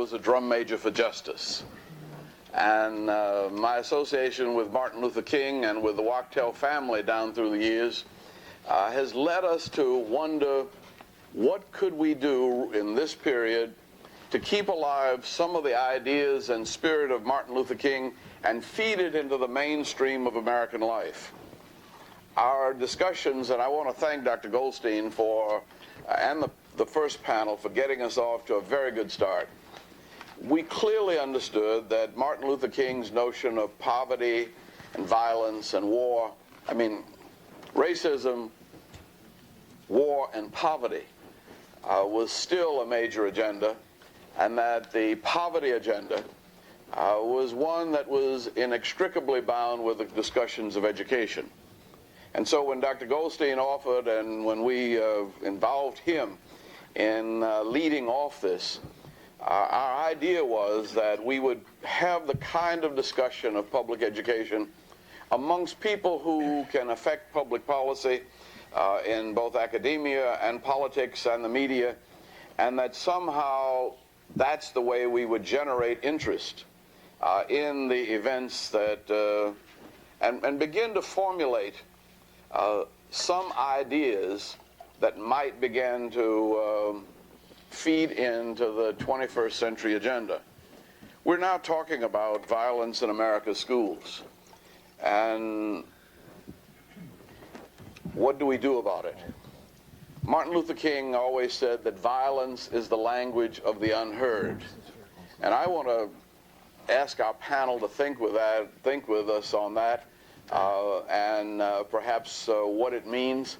was a drum major for justice. And my association with Martin Luther King and with the Wachtell family down through the years has led us to wonder, what could we do in this period to keep alive some of the ideas and spirit of Martin Luther King and feed it into the mainstream of American life. Our discussions, and I want to thank Dr. Goldstein for, and the first panel for getting us off to a very good start. We clearly understood that Martin Luther King's notion of poverty and violence and war, I mean, racism, war, and poverty was still a major agenda, and that the poverty agenda was one that was inextricably bound with the discussions of education. And so when Dr. Goldstein offered, and when we involved him in leading off this, our idea was that we would have the kind of discussion of public education amongst people who can affect public policy in both academia and politics and the media, and that somehow that's the way we would generate interest in the events that, and begin to formulate some ideas that might begin to feed into the 21st century agenda. We're now talking about violence in America's schools. And what do we do about it? Martin Luther King always said that violence is the language of the unheard. And I want to ask our panel to think with us on that, and perhaps what it means.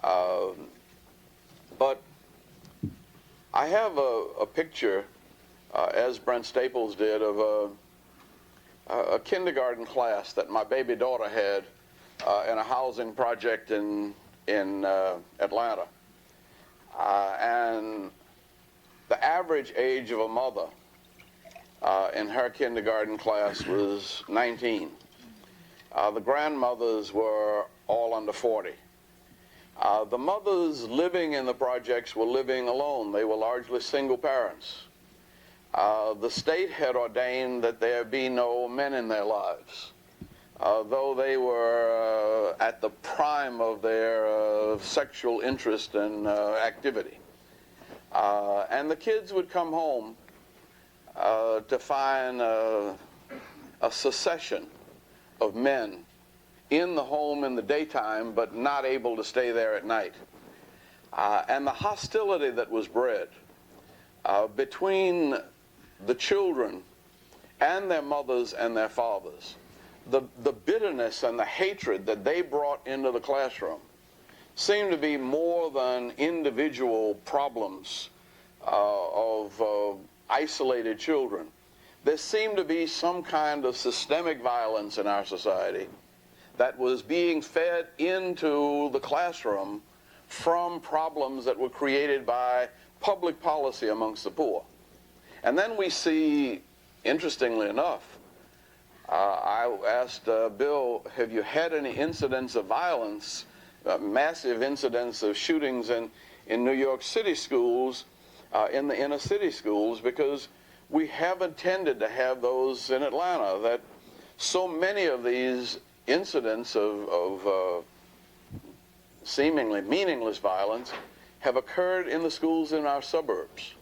But I have a picture, as Brent Staples did, of a kindergarten class that my baby daughter had in a housing project in Atlanta. And the average age of a mother in her kindergarten class was 19. The grandmothers were all under 40. The mothers living in the projects were living alone. They were largely single parents. The state had ordained that there be no men in their lives, though they were at the prime of their sexual interest and activity. And the kids would come home to find a succession of men in the home in the daytime, but not able to stay there at night. And the hostility that was bred between the children and their mothers and their fathers, the bitterness and the hatred that they brought into the classroom seemed to be more than individual problems of isolated children. There seemed to be some kind of systemic violence in our society that was being fed into the classroom from problems that were created by public policy amongst the poor. And then we see, interestingly enough, I asked Bill, have you had any incidents of violence, massive incidents of shootings in New York City schools, in the inner city schools, because we haven't tended to have those in Atlanta, that so many of these incidents of seemingly meaningless violence have occurred in the schools in our suburbs.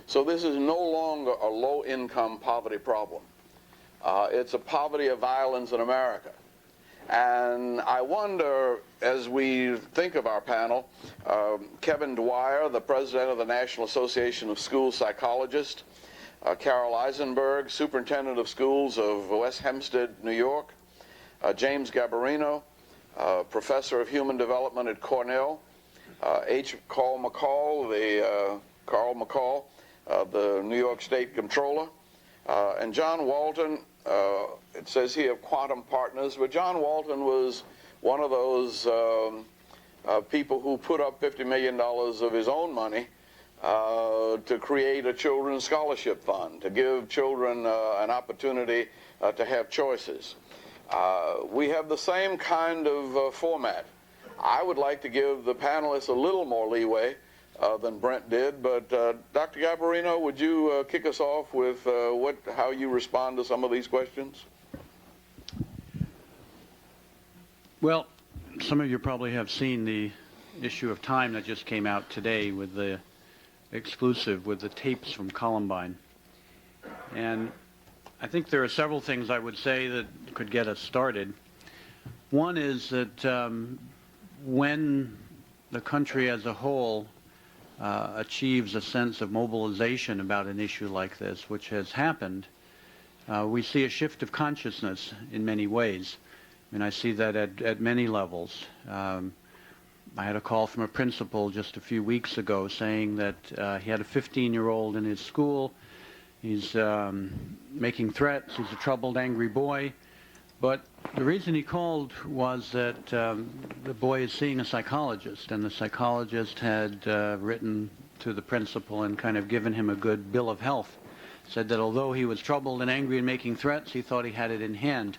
So this is no longer a low-income poverty problem. It's a poverty of violence in America. And I wonder, as we think of our panel, Kevin Dwyer, the president of the National Association of School Psychologists, Carol Eisenberg, superintendent of schools of West Hempstead, New York, James Gabarino, professor of human development at Cornell, Carl McCall, the New York State Comptroller, and John Walton. It says here of Quantum Partners, but John Walton was one of those people who put up $50 million of his own money to create a children's scholarship fund, to give children an opportunity to have choices. We have the same kind of format. I would like to give the panelists a little more leeway than Brent did. But Dr. Gabarino, would you kick us off with how you respond to some of these questions? Well, some of you probably have seen the issue of Time that just came out today with the exclusive with the tapes from Columbine. And I think there are several things I would say that could get us started. One is that when the country as a whole achieves a sense of mobilization about an issue like this, which has happened, we see a shift of consciousness in many ways. And I see that at many levels. I had a call from a principal just a few weeks ago saying that he had a 15-year-old in his school. He's making threats. He's a troubled, angry boy. But the reason he called was that the boy is seeing a psychologist, and the psychologist had written to the principal and kind of given him a good bill of health. Said that although he was troubled and angry and making threats, he thought he had it in hand.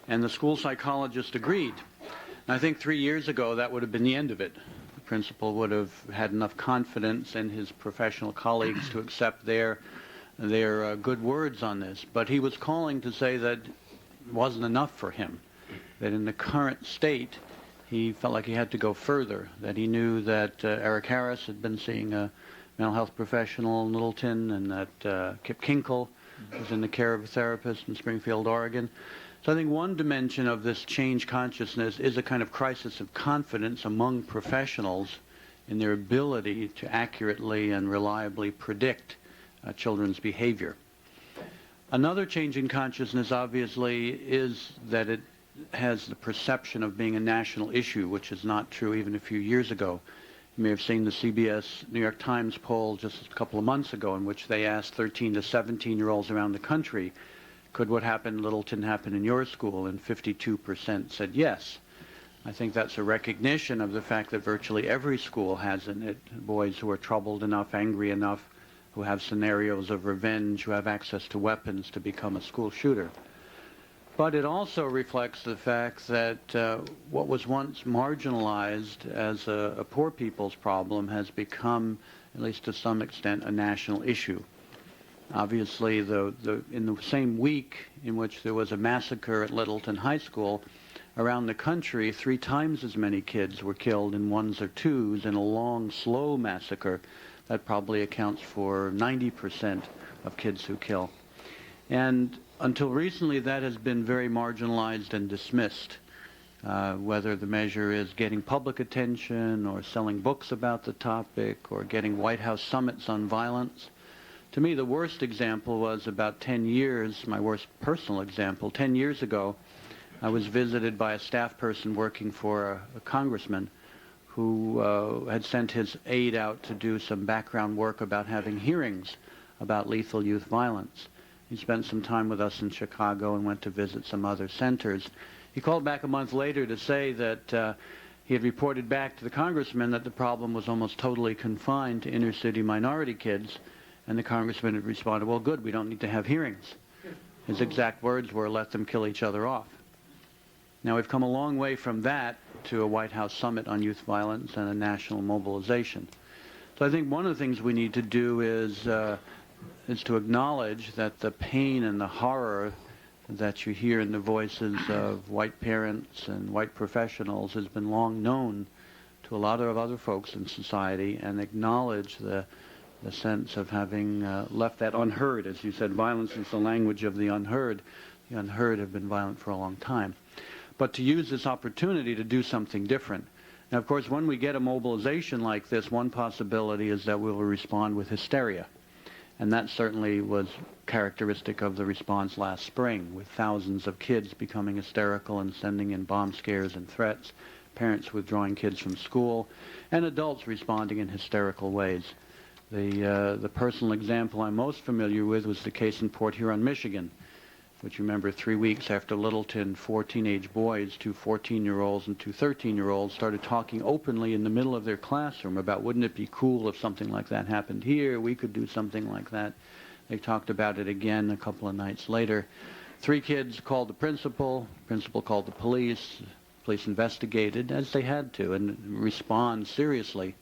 And the school psychologist agreed. And I think 3 years ago that would have been the end of it. The principal would have had enough confidence in his professional colleagues to accept their good words on this. But he was calling to say that it wasn't enough for him, that in the current state he felt like he had to go further, that he knew that Eric Harris had been seeing a mental health professional in Littleton, and that Kip Kinkle was in the care of a therapist in Springfield, Oregon. So I think one dimension of this change consciousness is a kind of crisis of confidence among professionals in their ability to accurately and reliably predict children's behavior. Another change in consciousness, obviously, is that it has the perception of being a national issue, which is not true even a few years ago. You may have seen the CBS New York Times poll just a couple of months ago in which they asked 13 to 17-year-olds around the country, could what happened in Littleton happen in your school? And 52% said yes. I think that's a recognition of the fact that virtually every school has in it boys who are troubled enough, angry enough, who have scenarios of revenge, who have access to weapons to become a school shooter. But it also reflects the fact that what was once marginalized as a poor people's problem has become, at least to some extent, a national issue. Obviously, in the same week in which there was a massacre at Littleton High School, around the country, 3 times as many kids were killed in ones or twos in a long, slow massacre that probably accounts for 90% of kids who kill. And until recently, that has been very marginalized and dismissed, whether the measure is getting public attention or selling books about the topic or getting White House summits on violence. To me, the worst example was about 10 years, my worst personal example. 10 years ago, I was visited by a staff person working for a congressman who had sent his aide out to do some background work about having hearings about lethal youth violence. He spent some time with us in Chicago and went to visit some other centers. He called back a month later to say that he had reported back to the congressman that the problem was almost totally confined to inner-city minority kids. And the congressman had responded, well, good, we don't need to have hearings. His exact words were, let them kill each other off. Now, we've come a long way from that to a White House summit on youth violence and a national mobilization. So I think one of the things we need to do is to acknowledge that the pain and the horror that you hear in the voices of white parents and white professionals has been long known to a lot of other folks in society, and acknowledge the sense of having left that unheard. As you said, violence is the language of the unheard. The unheard have been violent for a long time. But to use this opportunity to do something different. Now, of course, when we get a mobilization like this, one possibility is that we will respond with hysteria. And that certainly was characteristic of the response last spring, with thousands of kids becoming hysterical and sending in bomb scares and threats, parents withdrawing kids from school, and adults responding in hysterical ways. The personal example I'm most familiar with was the case in Port Huron, Michigan, which, remember, 3 weeks after Littleton, 4 teenage boys, 2 14-year-olds and 2 13-year-olds, started talking openly in the middle of their classroom about, wouldn't it be cool if something like that happened here? We could do something like that. They talked about it again a couple of nights later. 3 kids called the principal called the police investigated, as they had to, and respond seriously.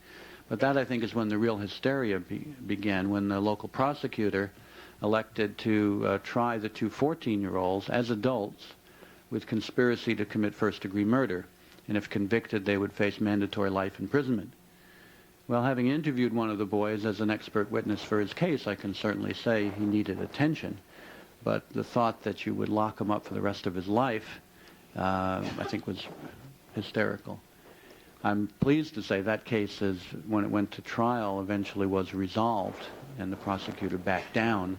But that, I think, is when the real hysteria began, when the local prosecutor elected to try the two 14-year-olds as adults with conspiracy to commit first-degree murder. And if convicted, they would face mandatory life imprisonment. Well, having interviewed one of the boys as an expert witness for his case, I can certainly say he needed attention. But the thought that you would lock him up for the rest of his life, I think, was hysterical. I'm pleased to say that case, when it went to trial, eventually was resolved, and the prosecutor backed down.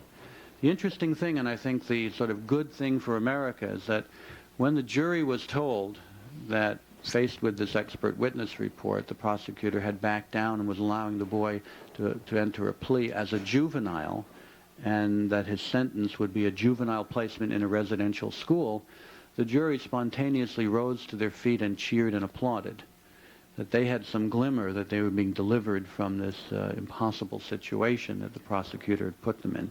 The interesting thing, and I think the sort of good thing for America, is that when the jury was told that, faced with this expert witness report, the prosecutor had backed down and was allowing the boy to enter a plea as a juvenile, and that his sentence would be a juvenile placement in a residential school, the jury spontaneously rose to their feet and cheered and applauded. That they had some glimmer that they were being delivered from this impossible situation that the prosecutor had put them in.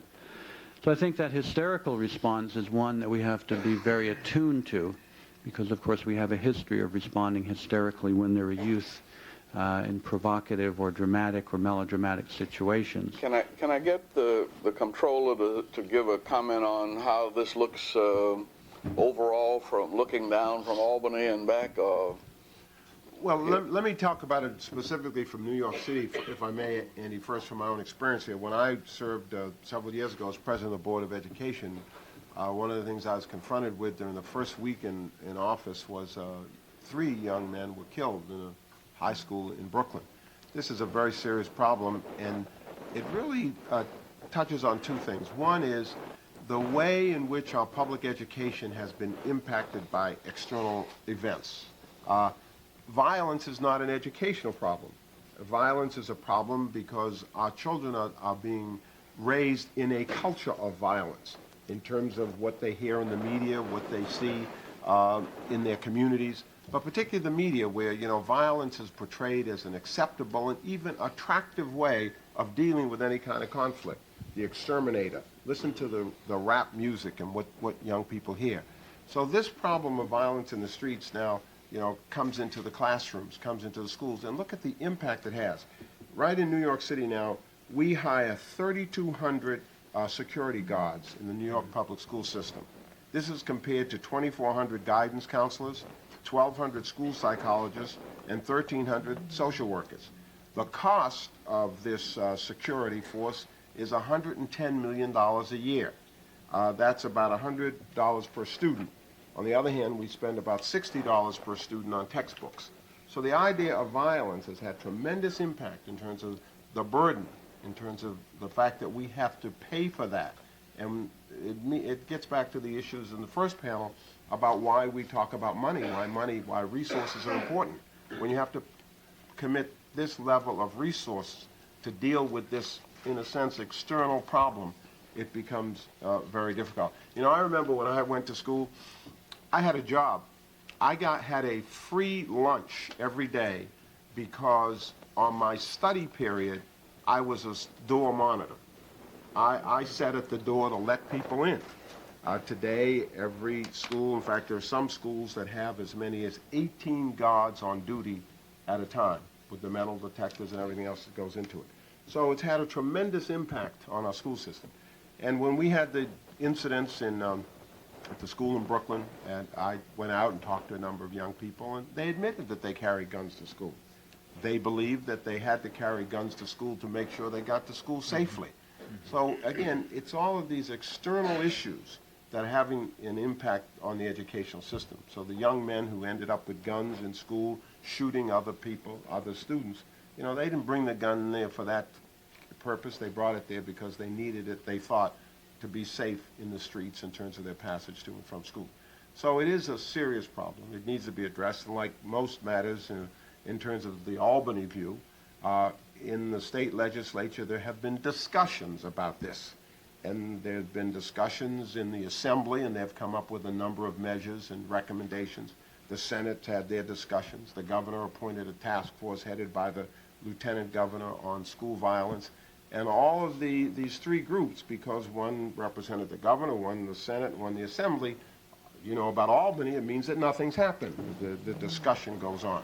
So I think that hysterical response is one that we have to be very attuned to, because, of course, we have a history of responding hysterically when there are youth in provocative or dramatic or melodramatic situations. Can I get the comptroller to give a comment on how this looks overall, from looking down from Albany and back? Well, let me talk about it specifically from New York City, if I may, Andy, first from my own experience here. When I served several years ago as president of the Board of Education, one of the things I was confronted with during the first week in office was 3 young men were killed in a high school in Brooklyn. This is a very serious problem, and it really touches on 2 things. One is the way in which our public education has been impacted by external events. Violence is not an educational problem. Violence is a problem because our children are being raised in a culture of violence in terms of what they hear in the media, what they see in their communities, but particularly the media, where, violence is portrayed as an acceptable and even attractive way of dealing with any kind of conflict. The exterminator. Listen to the rap music and what young people hear. So this problem of violence in the streets now, comes into the classrooms, comes into the schools, and look at the impact it has. Right in New York City now, we hire 3,200 security guards in the New York public school system. This is compared to 2,400 guidance counselors, 1,200 school psychologists, and 1,300 social workers. The cost of this security force is $110 million a year. That's about $100 per student. On the other hand, we spend about $60 per student on textbooks. So the idea of violence has had tremendous impact in terms of the burden, in terms of the fact that we have to pay for that. And it gets back to the issues in the first panel about why we talk about money, why resources are important. When you have to commit this level of resource to deal with this, in a sense, external problem, it becomes very difficult. I remember when I went to school, I had a job. I had a free lunch every day because on my study period, I was a door monitor. I sat at the door to let people in. Today, every school, in fact, there are some schools that have as many as 18 guards on duty at a time with the metal detectors and everything else that goes into it. So it's had a tremendous impact on our school system. And when we had the incidents at the school in Brooklyn, and I went out and talked to a number of young people, and they admitted that they carried guns to school. They believed that they had to carry guns to school to make sure they got to school safely. So again, it's all of these external issues that are having an impact on the educational system. So the young men who ended up with guns in school, shooting other people, other students, they didn't bring the gun there for that purpose. They brought it there because they needed it, they thought, to be safe in the streets in terms of their passage to and from school. So it is a serious problem. It needs to be addressed. And like most matters in terms of the Albany view, in the state legislature there have been discussions about this. And there have been discussions in the Assembly, and they've come up with a number of measures and recommendations. The Senate had their discussions. The governor appointed a task force headed by the lieutenant governor on school violence. And all of these 3 groups, because one represented the governor, one the Senate, one the Assembly, about Albany, it means that nothing's happened. The discussion goes on.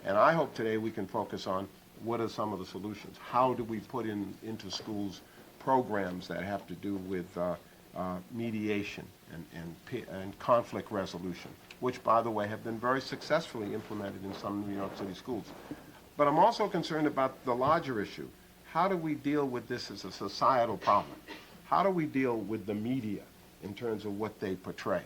And I hope today we can focus on what are some of the solutions? How do we put into schools programs that have to do with mediation and conflict resolution, which, by the way, have been very successfully implemented in some New York City schools. But I'm also concerned about the larger issue. How do we deal with this as a societal problem? How do we deal with the media in terms of what they portray?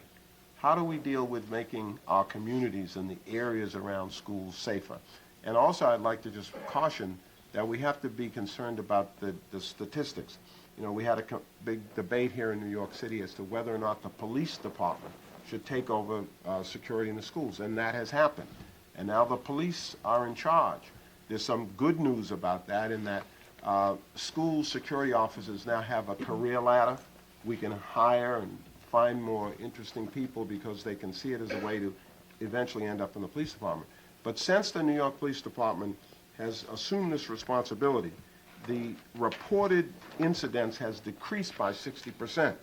How do we deal with making our communities and the areas around schools safer? And also, I'd like to just caution that we have to be concerned about the statistics. You know, we had a big debate here in New York City as to whether or not the police department should take over security in the schools, and that has happened. And now the police are in charge. There's some good news about that in that school security officers now have a career ladder. We can hire and find more interesting people because they can see it as a way to eventually end up in the police department. But since the New York Police Department has assumed this responsibility, the reported incidents has decreased by 60%.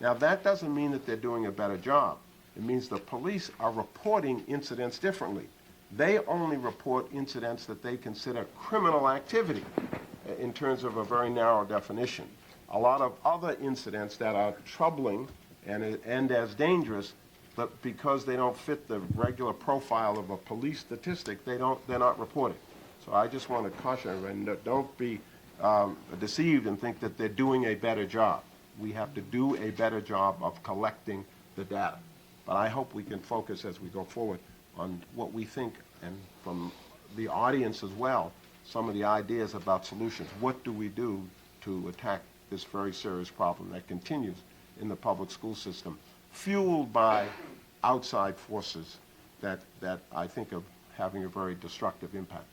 Now, that doesn't mean that they're doing a better job. It means the police are reporting incidents differently. They only report incidents that they consider criminal activity in terms of a very narrow definition. A lot of other incidents that are troubling and as dangerous, but because they don't fit the regular profile of a police statistic, they're not reported. So I just want to caution everyone, don't be deceived and think that they're doing a better job. We have to do a better job of collecting the data. But I hope we can focus as we go forward on what we think, and from the audience as well, some of the ideas about solutions. What do we do to attack this very serious problem that continues in the public school system, fueled by outside forces that I think are having a very destructive impact?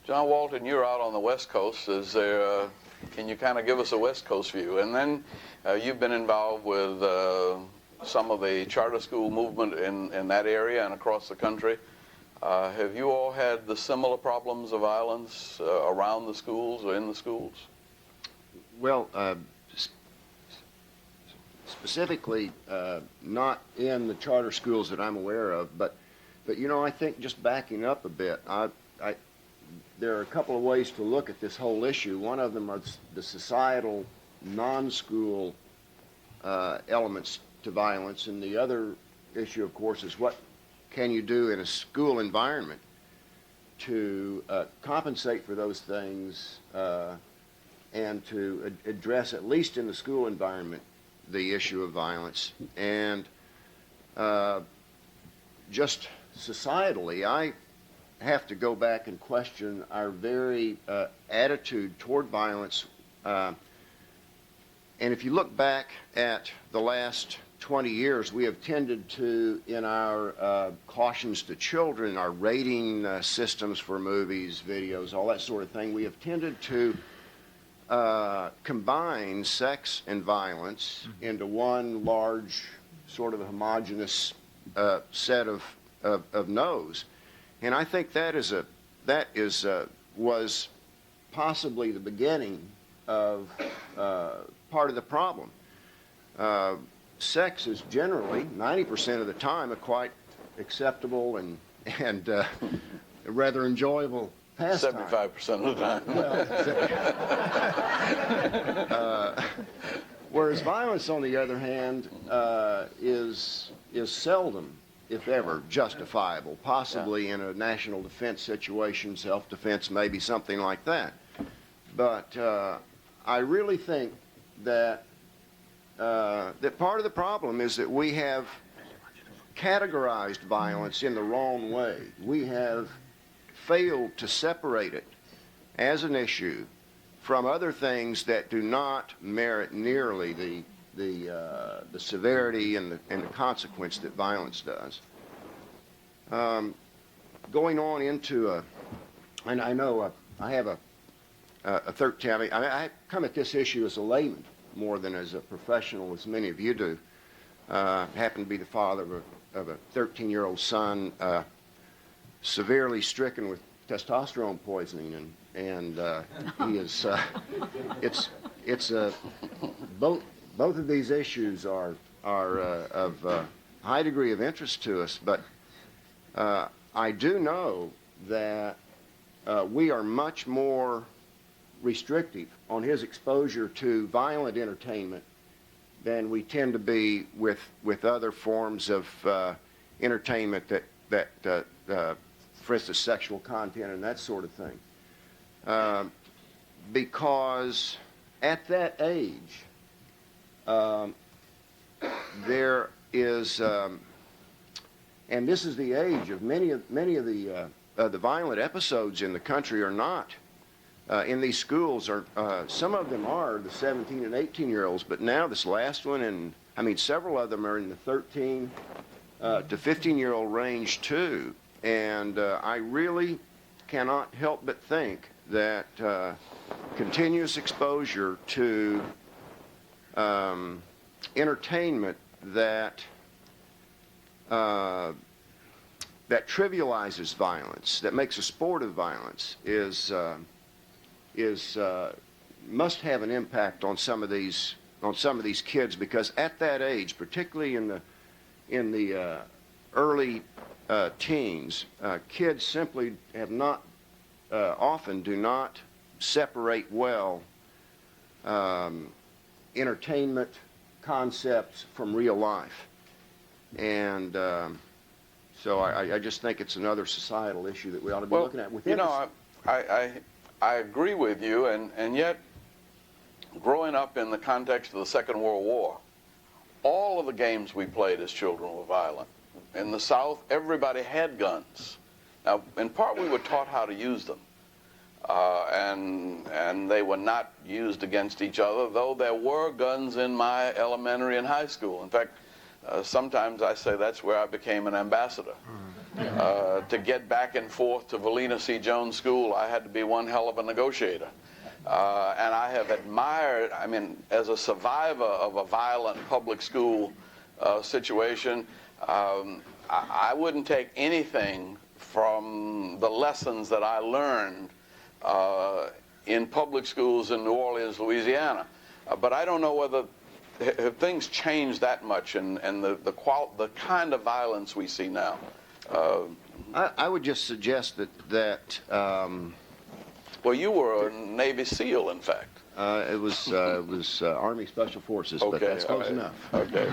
John Walton, you're out on the West Coast. Can you kind of give us a West Coast view? And then you've been involved with some of the charter school movement in that area and across the country. Have you all had the similar problems of violence around the schools or in the schools? Well, specifically, not in the charter schools that I'm aware of, but you know, I think just backing up a bit, there are a couple of ways to look at this whole issue. One of them are the societal, non-school elements to violence, and the other issue, of course, is what can you do in a school environment to compensate for those things and to address, at least in the school environment, the issue of violence. And just societally, I have to go back and question our very attitude toward violence. And if you look back at the last 20 years, we have tended to, in our cautions to children, our rating systems for movies, videos, all that sort of thing, we have tended to combine sex and violence into one large, sort of homogeneous set of no's. And I think that was possibly the beginning of part of the problem. Sex is generally, 90% of the time, a quite acceptable and a rather enjoyable pastime. 75% of the time. Well, whereas violence, on the other hand, is seldom, if ever, justifiable, possibly in a national defense situation, self-defense, maybe something like that. But I really think that that part of the problem is that we have categorized violence in the wrong way. We have failed to separate it as an issue from other things that do not merit nearly the severity and the consequence that violence does. Going on into and I know I have a 13. I come at this issue as a layman more than as a professional, as many of you do. I happen to be the father of a 13-year-old son, severely stricken with testosterone poisoning, and he is. It's both of these issues are of high degree of interest to us, but I do know that we are much more restrictive on his exposure to violent entertainment than we tend to be with other forms of entertainment that for instance, sexual content and that sort of thing. Because at that age, there is, and this is the age of many of the violent episodes in the country are not in these schools. Are some of them are the 17 and 18-year-olds, but now this last one, and I mean several of them are in the 13 to 15-year-old range too. And I really cannot help but think that continuous exposure to entertainment that trivializes violence, that makes a sport of violence, must have an impact on some of these kids, because at that age, particularly in the early teens, kids simply have not often do not separate well entertainment concepts from real life. And so I just think it's another societal issue that we ought to be looking at. You know, I agree with you, and yet, growing up in the context of the Second World War, all of the games we played as children were violent. In the South, everybody had guns. Now, in part, we were taught how to use them, and they were not used against each other, though there were guns in my elementary and high school. In fact, sometimes I say that's where I became an ambassador. To get back and forth to Valina C. Jones School, I had to be one hell of a negotiator. And I have admired, I mean, as a survivor of a violent public school situation, I wouldn't take anything from the lessons that I learned in public schools in New Orleans, Louisiana. But I don't know whether have things changed that much, and the kind of violence we see now. I would just suggest that well, you were a Navy SEAL, in fact. It was Army Special Forces, okay, but that's close right. enough. Okay.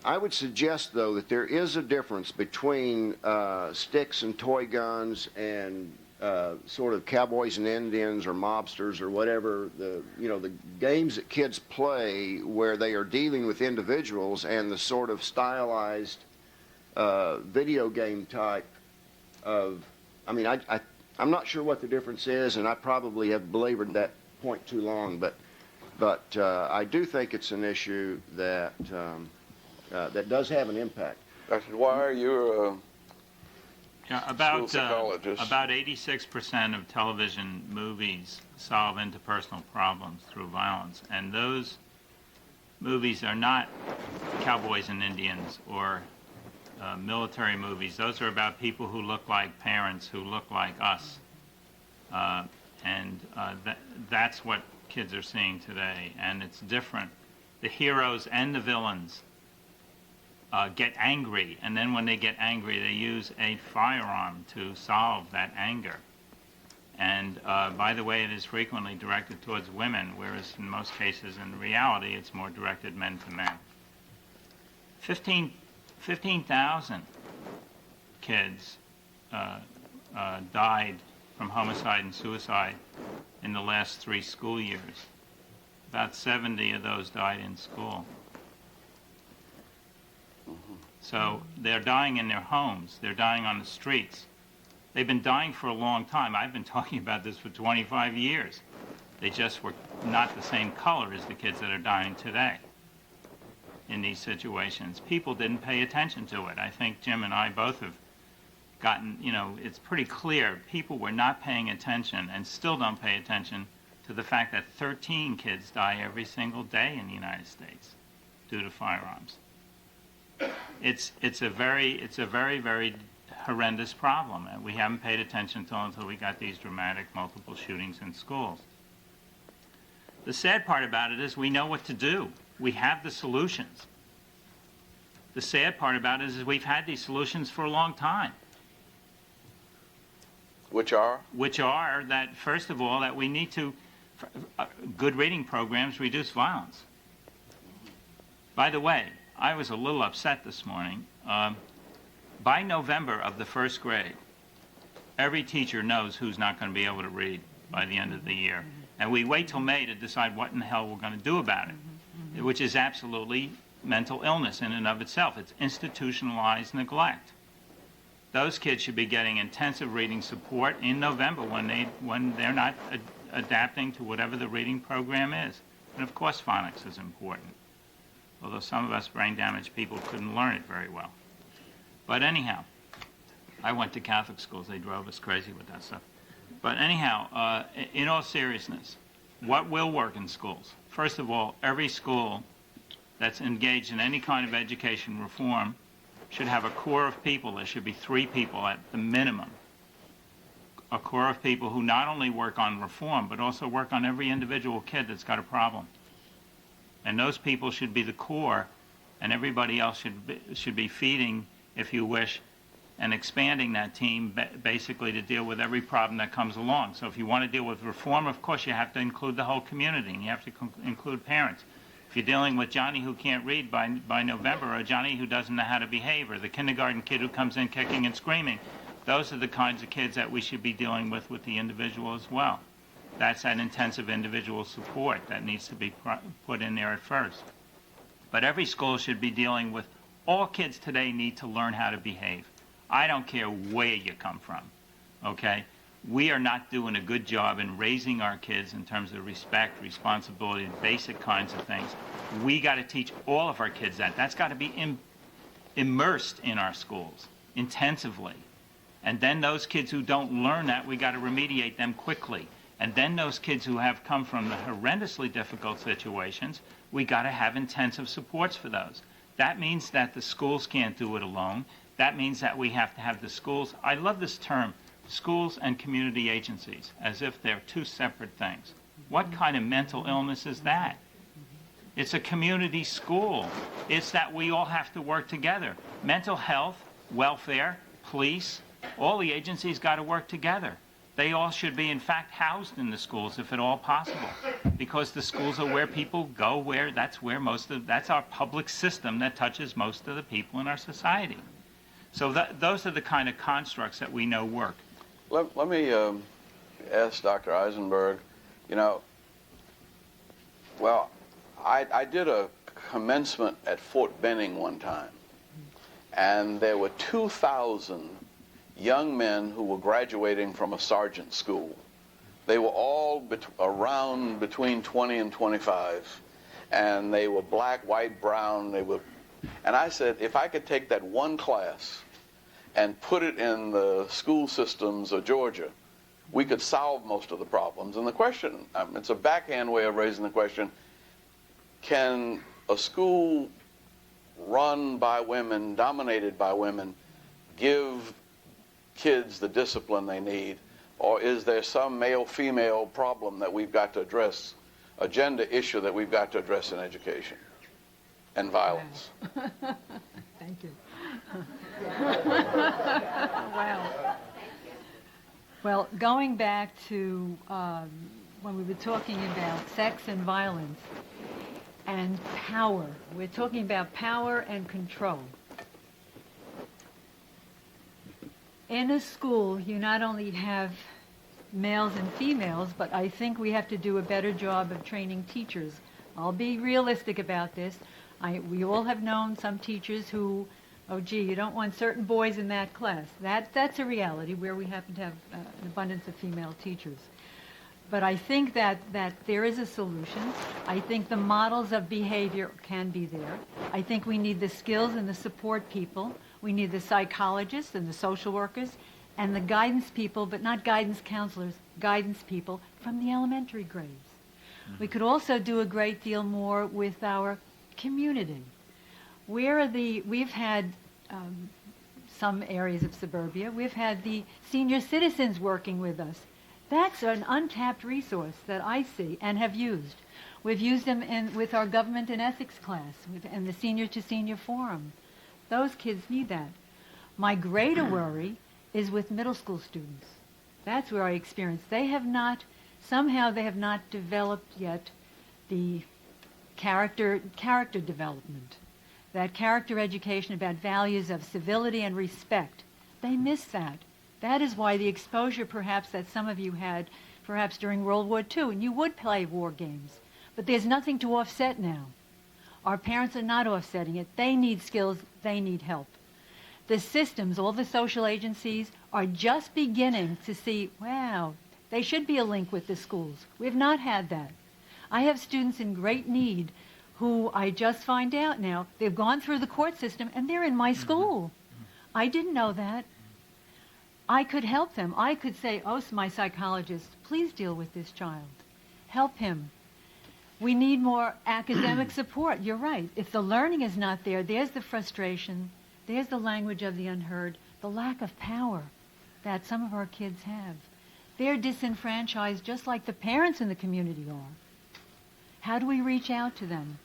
I would suggest, though, that there is a difference between sticks and toy guns and sort of cowboys and Indians or mobsters or whatever, the games that kids play where they are dealing with individuals, and the sort of stylized video game type of, I mean, I'm not sure what the difference is, and I probably have belabored that point too long, but I do think it's an issue that that does have an impact. Dr. Dwyer, you're about psychologist. about 86% of television movies solve interpersonal problems through violence, and those movies are not cowboys and Indians or military movies. Those are about people who look like parents, who look like us, and that's what kids are seeing today, and it's different. The heroes and the villains get angry, and then when they get angry, they use a firearm to solve that anger. And by the way, it is frequently directed towards women, whereas in most cases, in reality, it's more directed men to men. 15,000 kids died from homicide and suicide in the last 3 school years. About 70 of those died in school. So they're dying in their homes. They're dying on the streets. They've been dying for a long time. I've been talking about this for 25 years. They just were not the same color as the kids that are dying today in these situations. People didn't pay attention to it. I think Jim and I both have gotten, it's pretty clear people were not paying attention and still don't pay attention to the fact that 13 kids die every single day in the United States due to firearms. It's a very, very horrendous problem, and we haven't paid attention to it until we got these dramatic multiple shootings in schools. The sad part about it is we know what to do. We have the solutions. The sad part about it is we've had these solutions for a long time. Which are? Which are that, first of all, that we need to, good reading programs reduce violence. By the way, I was a little upset this morning. By November of the first grade, every teacher knows who's not going to be able to read by the end of the year. And we wait till May to decide what in the hell we're going to do about it, which is absolutely mental illness in and of itself. It's institutionalized neglect. Those kids should be getting intensive reading support in November when they're not adapting to whatever the reading program is. And of course phonics is important, although some of us brain-damaged people couldn't learn it very well. But anyhow, I went to Catholic schools. They drove us crazy with that stuff. But anyhow, in all seriousness, what will work in schools? First of all, every school that's engaged in any kind of education reform should have a core of people. There should be 3 people at the minimum. A core of people who not only work on reform, but also work on every individual kid that's got a problem. And those people should be the core, and everybody else should be feeding, if you wish, and expanding that team basically to deal with every problem that comes along. So if you want to deal with reform, of course you have to include the whole community, and you have to include parents. If you're dealing with Johnny who can't read by November, or Johnny who doesn't know how to behave, or the kindergarten kid who comes in kicking and screaming, those are the kinds of kids that we should be dealing with the individual as well. That's that intensive individual support that needs to be put in there at first. But every school should be dealing with, all kids today need to learn how to behave. I don't care where you come from, okay? We are not doing a good job in raising our kids in terms of respect, responsibility, basic kinds of things. We got to teach all of our kids that. That's got to be immersed in our schools intensively. And then those kids who don't learn that, we got to remediate them quickly. And then those kids who have come from the horrendously difficult situations, we got to have intensive supports for those. That means that the schools can't do it alone. That means that we have to have the schools. I love this term, schools and community agencies, as if they're 2 separate things. What kind of mental illness is that? It's a community school. It's that we all have to work together. Mental health, welfare, police, all the agencies got to work together. They all should be, in fact, housed in the schools, if at all possible, because the schools are where people go, that's our public system that touches most of the people in our society. So those are the kind of constructs that we know work. Let me ask Dr. Eisenberg, I did a commencement at Fort Benning one time, and there were 2,000 young men who were graduating from a sergeant school. They were all around between 20 and 25, and they were black, white, brown. And I said, if I could take that one class and put it in the school systems of Georgia, we could solve most of the problems. And the question, it's a backhand way of raising the question, can a school run by women, dominated by women, give kids the discipline they need? Or is there some male-female problem that we've got to address, a gender issue that we've got to address in education and violence? Thank you. Wow. Well, going back to when we were talking about sex and violence and power, we're talking about power and control. In a school, you not only have males and females, but I think we have to do a better job of training teachers. I'll be realistic about this. We all have known some teachers who, oh gee, you don't want certain boys in that class. That's a reality where we happen to have an abundance of female teachers. But I think that there is a solution. I think the models of behavior can be there. I think we need the skills and the support people. We need the psychologists and the social workers and the guidance people, but not guidance counselors, guidance people from the elementary grades. We could also do a great deal more with our community. We've had some areas of suburbia, we've had the senior citizens working with us. That's an untapped resource that I see and have used. We've used them with our government and ethics class and the senior to senior forum. Those kids need that. My greater worry is with middle school students. That's where I experience. Somehow they have not developed yet the character development, that character education about values of civility and respect. They miss that. That is why the exposure perhaps that some of you had perhaps during World War II, and you would play war games, but there's nothing to offset now. Our parents are not offsetting it. They need skills. They need help. The systems, all the social agencies, are just beginning to see, wow, they should be a link with the schools. We have not had that. I have students in great need who I just find out now, they've gone through the court system and they're in my school. I didn't know that. I could help them. I could say, oh, my psychologist, please deal with this child. Help him. We need more academic support. You're right. If the learning is not there, there's the frustration, there's the language of the unheard, the lack of power that some of our kids have. They're disenfranchised just like the parents in the community are. How do we reach out to them?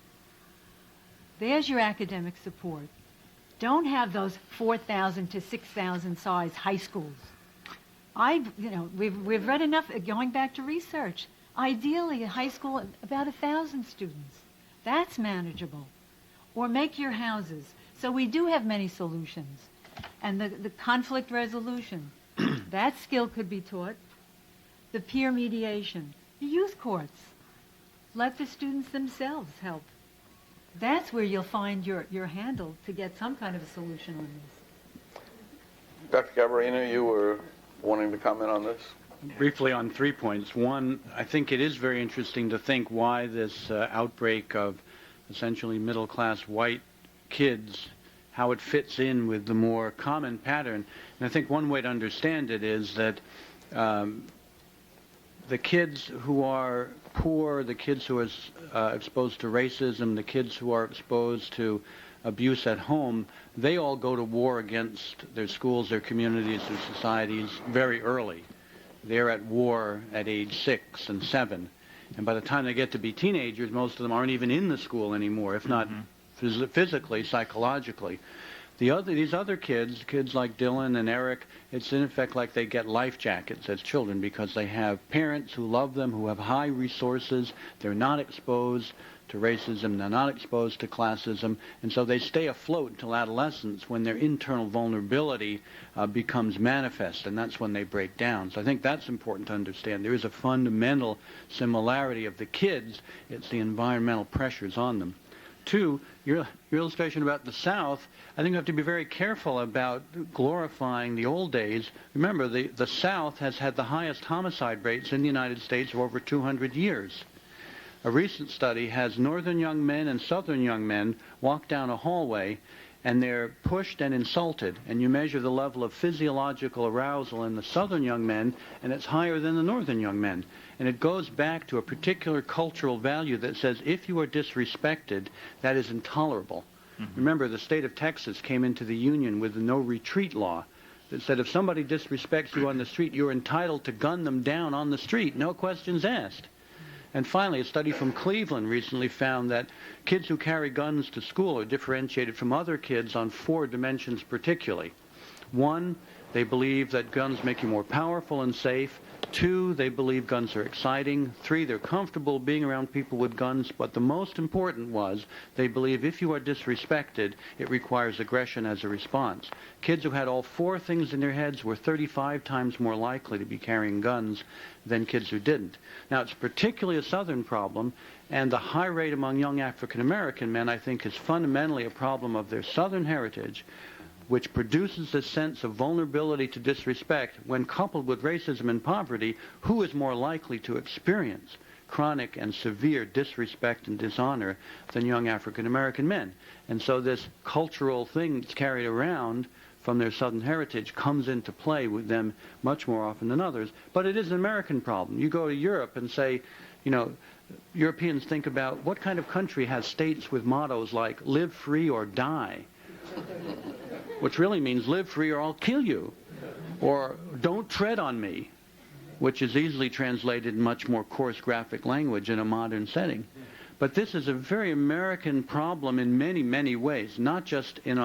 There's your academic support. Don't have those 4,000 to 6,000 size high schools. We've read enough, going back to research. Ideally, a high school, about 1,000 students. That's manageable. Or make your houses. So we do have many solutions. And the conflict resolution, that skill could be taught. The peer mediation, the youth courts. Let the students themselves help. That's where you'll find your handle to get some kind of a solution on this. Dr. Cabarino, you were wanting to comment on this? Briefly on 3 points. One, I think it is very interesting to think why this outbreak of essentially middle-class white kids, how it fits in with the more common pattern. And I think one way to understand it is that the kids who are poor, the kids who are exposed to racism, the kids who are exposed to abuse at home, they all go to war against their schools, their communities, their societies very early. They're at war at age 6 and 7. And by the time they get to be teenagers, most of them aren't even in the school anymore, if not physically, psychologically. These other kids like Dylan and Eric, it's in effect like they get life jackets as children because they have parents who love them, who have high resources. They're not exposed to racism. They're not exposed to classism. And so they stay afloat until adolescence when their internal vulnerability becomes manifest, and that's when they break down. So I think that's important to understand. There is a fundamental similarity of the kids. It's the environmental pressures on them. 2, your illustration about the South, I think we have to be very careful about glorifying the old days. Remember, the South has had the highest homicide rates in the United States for over 200 years. A recent study has northern young men and southern young men walk down a hallway and they're pushed and insulted, and you measure the level of physiological arousal in the southern young men, and it's higher than the northern young men. And it goes back to a particular cultural value that says if you are disrespected, that is intolerable. Remember, the state of Texas came into the Union with the no retreat law that said if somebody disrespects you on the street, you're entitled to gun them down on the street, no questions asked. And finally, a study from Cleveland recently found that kids who carry guns to school are differentiated from other kids on 4 dimensions particularly. 1, they believe that guns make you more powerful and safe. 2, they believe guns are exciting. 3, they're comfortable being around people with guns. But the most important was they believe if you are disrespected, it requires aggression as a response. Kids who had all 4 things in their heads were 35 times more likely to be carrying guns than kids who didn't. Now, it's particularly a Southern problem, and the high rate among young African American men, I think, is fundamentally a problem of their Southern heritage, which produces a sense of vulnerability to disrespect when coupled with racism and poverty. Who is more likely to experience chronic and severe disrespect and dishonor than young African American men? And so this cultural thing that's carried around from their Southern heritage comes into play with them much more often than others. But it is an American problem. You go to Europe and say, Europeans think about what kind of country has states with mottos like live free or die, which really means live free or I'll kill you, or don't tread on me, which is easily translated in much more coarse graphic language in a modern setting. But this is a very American problem in many, many ways, not just in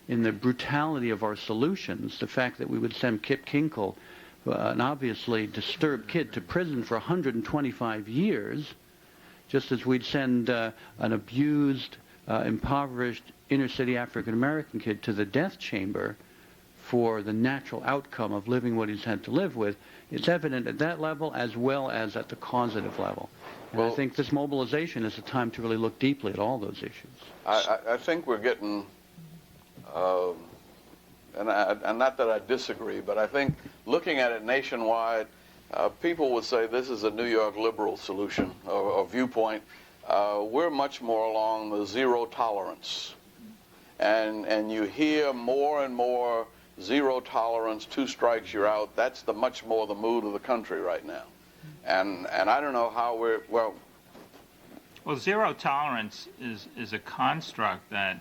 the brutality of our solutions, the fact that we would send Kip Kinkle an obviously disturbed kid to prison for 125 years, just as we'd send an abused, impoverished inner-city African-American kid to the death chamber for the natural outcome of living what he's had to live with. It's evident at that level as well as at the causative level. And I think this mobilization is a time to really look deeply at all those issues. I think we're getting, and not that I disagree, but I think looking at it nationwide, people would say this is a New York liberal solution or viewpoint. We're much more along the zero tolerance. And you hear more and more zero tolerance, 2 strikes, you're out. That's much more the mood of the country right now. And I don't know how we're, well, zero tolerance is a construct that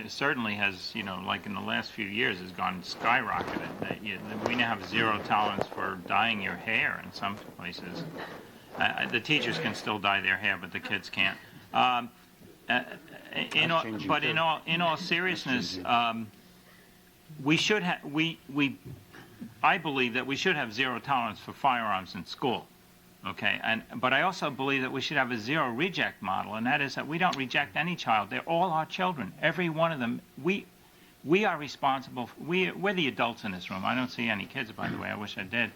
certainly has, like in the last few years, has gone skyrocketed. We now have zero tolerance for dyeing your hair in some places. The teachers can still dye their hair, but the kids can't. In all seriousness, I believe that we should have zero tolerance for firearms in school. Okay, but I also believe that we should have a zero reject model, and that is that we don't reject any child. They're all our children, every one of them. We are responsible. We're the adults in this room. I don't see any kids, by the way. I wish I did.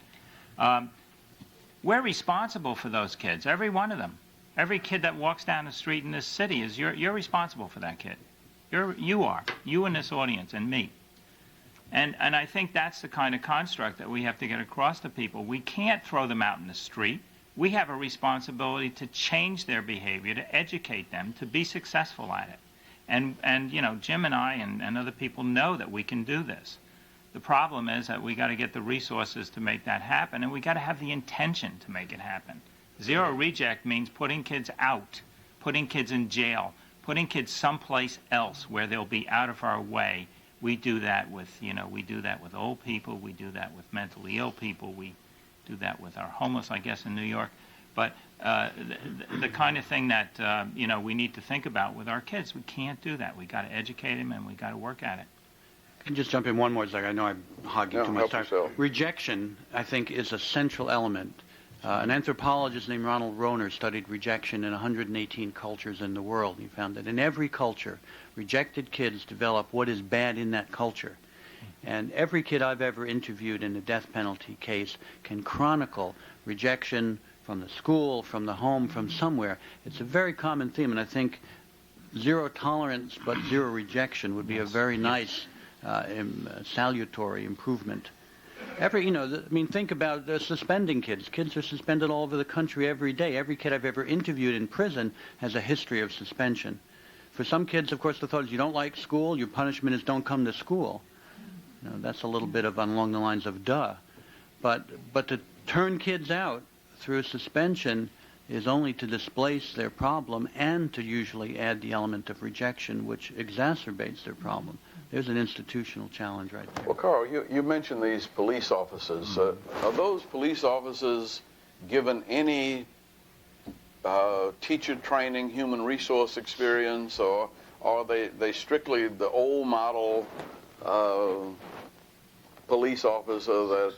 We're responsible for those kids, every one of them. Every kid that walks down the street in this city is you're responsible for that kid. You in this audience and me. And I think that's the kind of construct that we have to get across to people. We can't throw them out in the street. We have a responsibility to change their behavior, to educate them, to be successful at it. And Jim and I and other people know that we can do this. The problem is that we got to get the resources to make that happen, and we got to have the intention to make it happen. Zero reject means putting kids out, putting kids in jail, putting kids someplace else where they'll be out of our way. We do that with, we do that with old people. We do that with mentally ill people. We do that with our homeless, I guess, in New York. But the kind of thing that, we need to think about with our kids, we can't do that. We got to educate them, and we got to work at it. I can just jump in one more second. I know I'm hogging too much time. Yourself. Rejection, I think, is a central element. An anthropologist named Ronald Rohner studied rejection in 118 cultures in the world. He found that in every culture, rejected kids develop what is bad in that culture. And every kid I've ever interviewed in a death penalty case can chronicle rejection from the school, from the home, from somewhere. It's a very common theme, and I think zero tolerance but zero rejection would be a very nice salutary improvement. Think about suspending kids. Kids are suspended all over the country every day. Every kid I've ever interviewed in prison has a history of suspension. For some kids, of course, the thought is you don't like school, your punishment is don't come to school. That's a little bit of along the lines of duh. But to turn kids out through suspension is only to displace their problem and to usually add the element of rejection, which exacerbates their problem. There's an institutional challenge right there. Well, Carl, you mentioned these police officers. Are those police officers given any teacher training, human resource experience, or are they strictly the old model police officer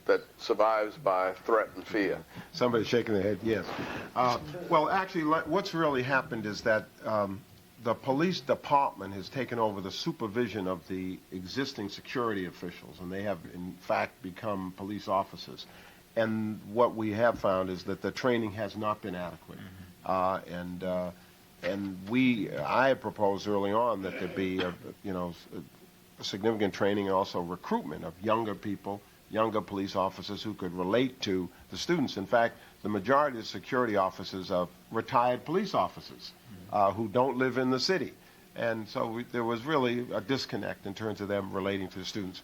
that survives by threat and fear? Somebody's shaking their head, yes. Well, actually, what's really happened is that the police department has taken over the supervision of the existing security officials, and they have, in fact, become police officers. And what we have found is that the training has not been adequate. I had proposed early on that there be, a significant training and also recruitment of younger people, younger police officers who could relate to the students. In fact, the majority of security officers are retired police officers who don't live in the city. And so there was really a disconnect in terms of them relating to the students.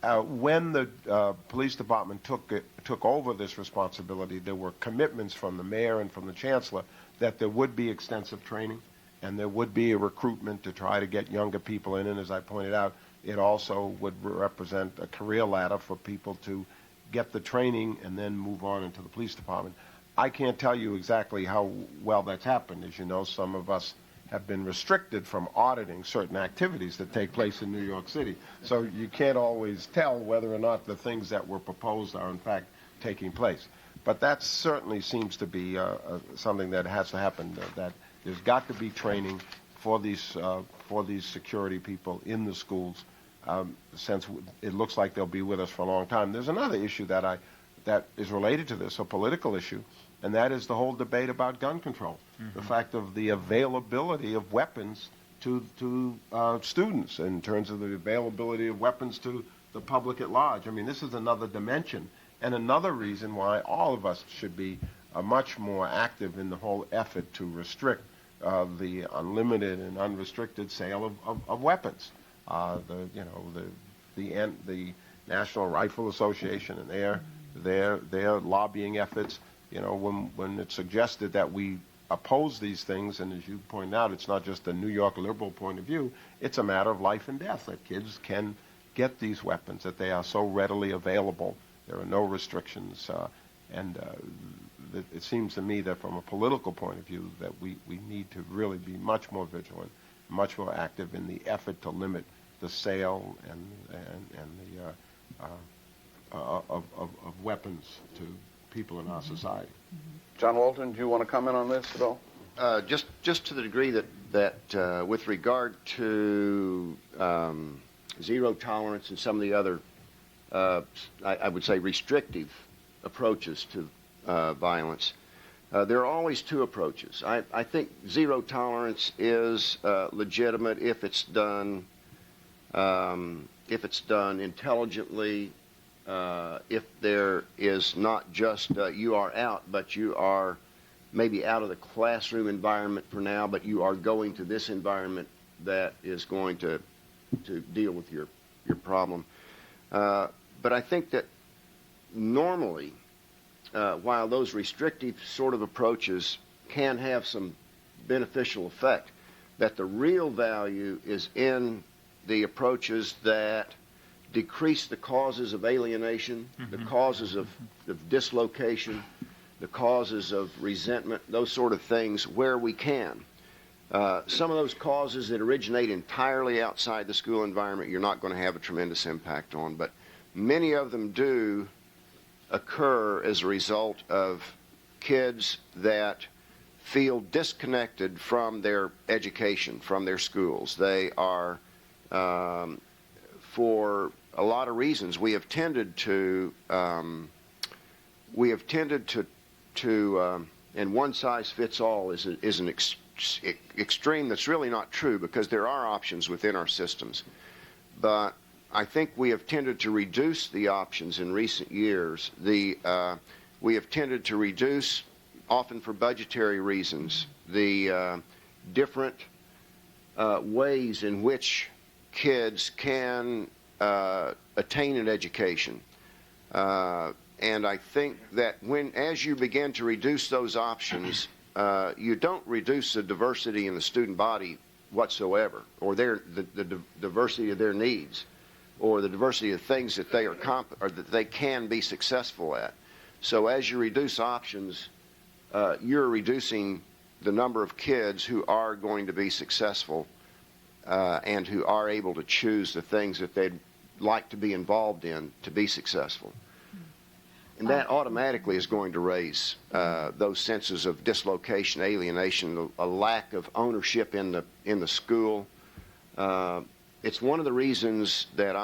When the police department took over this responsibility, there were commitments from the mayor and from the chancellor that there would be extensive training and there would be a recruitment to try to get younger people in. And as I pointed out, it also would represent a career ladder for people to get the training and then move on into the police department. I can't tell you exactly how well that's happened. As you know, some of us have been restricted from auditing certain activities that take place in New York City. So you can't always tell whether or not the things that were proposed are in fact taking place. But that certainly seems to be something that has to happen, that there's got to be training for these security people in the schools, since it looks like they'll be with us for a long time. There's another issue that is related to this, a political issue, and that is the whole debate about gun control. The fact of the availability of weapons to students in terms of the availability of weapons to the public at large. I mean, this is another dimension and another reason why all of us should be much more active in the whole effort to restrict the unlimited and unrestricted sale of weapons. The National Rifle Association and their lobbying efforts, when it's suggested that we oppose these things, and as you point out, it's not just a New York liberal point of view, it's a matter of life and death, that kids can get these weapons, that they are so readily available. There are no restrictions, and it seems to me that from a political point of view that we need to really be much more vigilant, much more active in the effort to limit the sale of weapons to people in our society. John Walton, do you want to comment on this at all? Just to the degree that with regard to zero tolerance and some of the other, I would say, restrictive approaches to violence, there are always two approaches. I think zero tolerance is legitimate if it's done intelligently. If there is not just you are out, but you are maybe out of the classroom environment for now, but you are going to this environment that is going to deal with your problem. But I think that normally, while those restrictive sort of approaches can have some beneficial effect, that the real value is in the approaches that decrease the causes of alienation, the causes of dislocation, the causes of resentment, those sort of things where we can. Some of those causes that originate entirely outside the school environment, you're not going to have a tremendous impact on, but many of them do occur as a result of kids that feel disconnected from their education, from their schools. They are, for a lot of reasons, we have tended to and one size fits all is an extreme that's really not true, because there are options within our systems. But I think we have tended to reduce the options in recent years. We have tended to reduce, often for budgetary reasons, the different ways in which kids can attain an education. And I think that as you begin to reduce those options, you don't reduce the diversity in the student body whatsoever, or the diversity of their needs, or the diversity of things that they or that they can be successful at. So as you reduce options, you're reducing the number of kids who are going to be successful and who are able to choose the things that they'd like to be involved in to be successful. And that automatically is going to raise those senses of dislocation, alienation, a lack of ownership in the school. It's one of the reasons that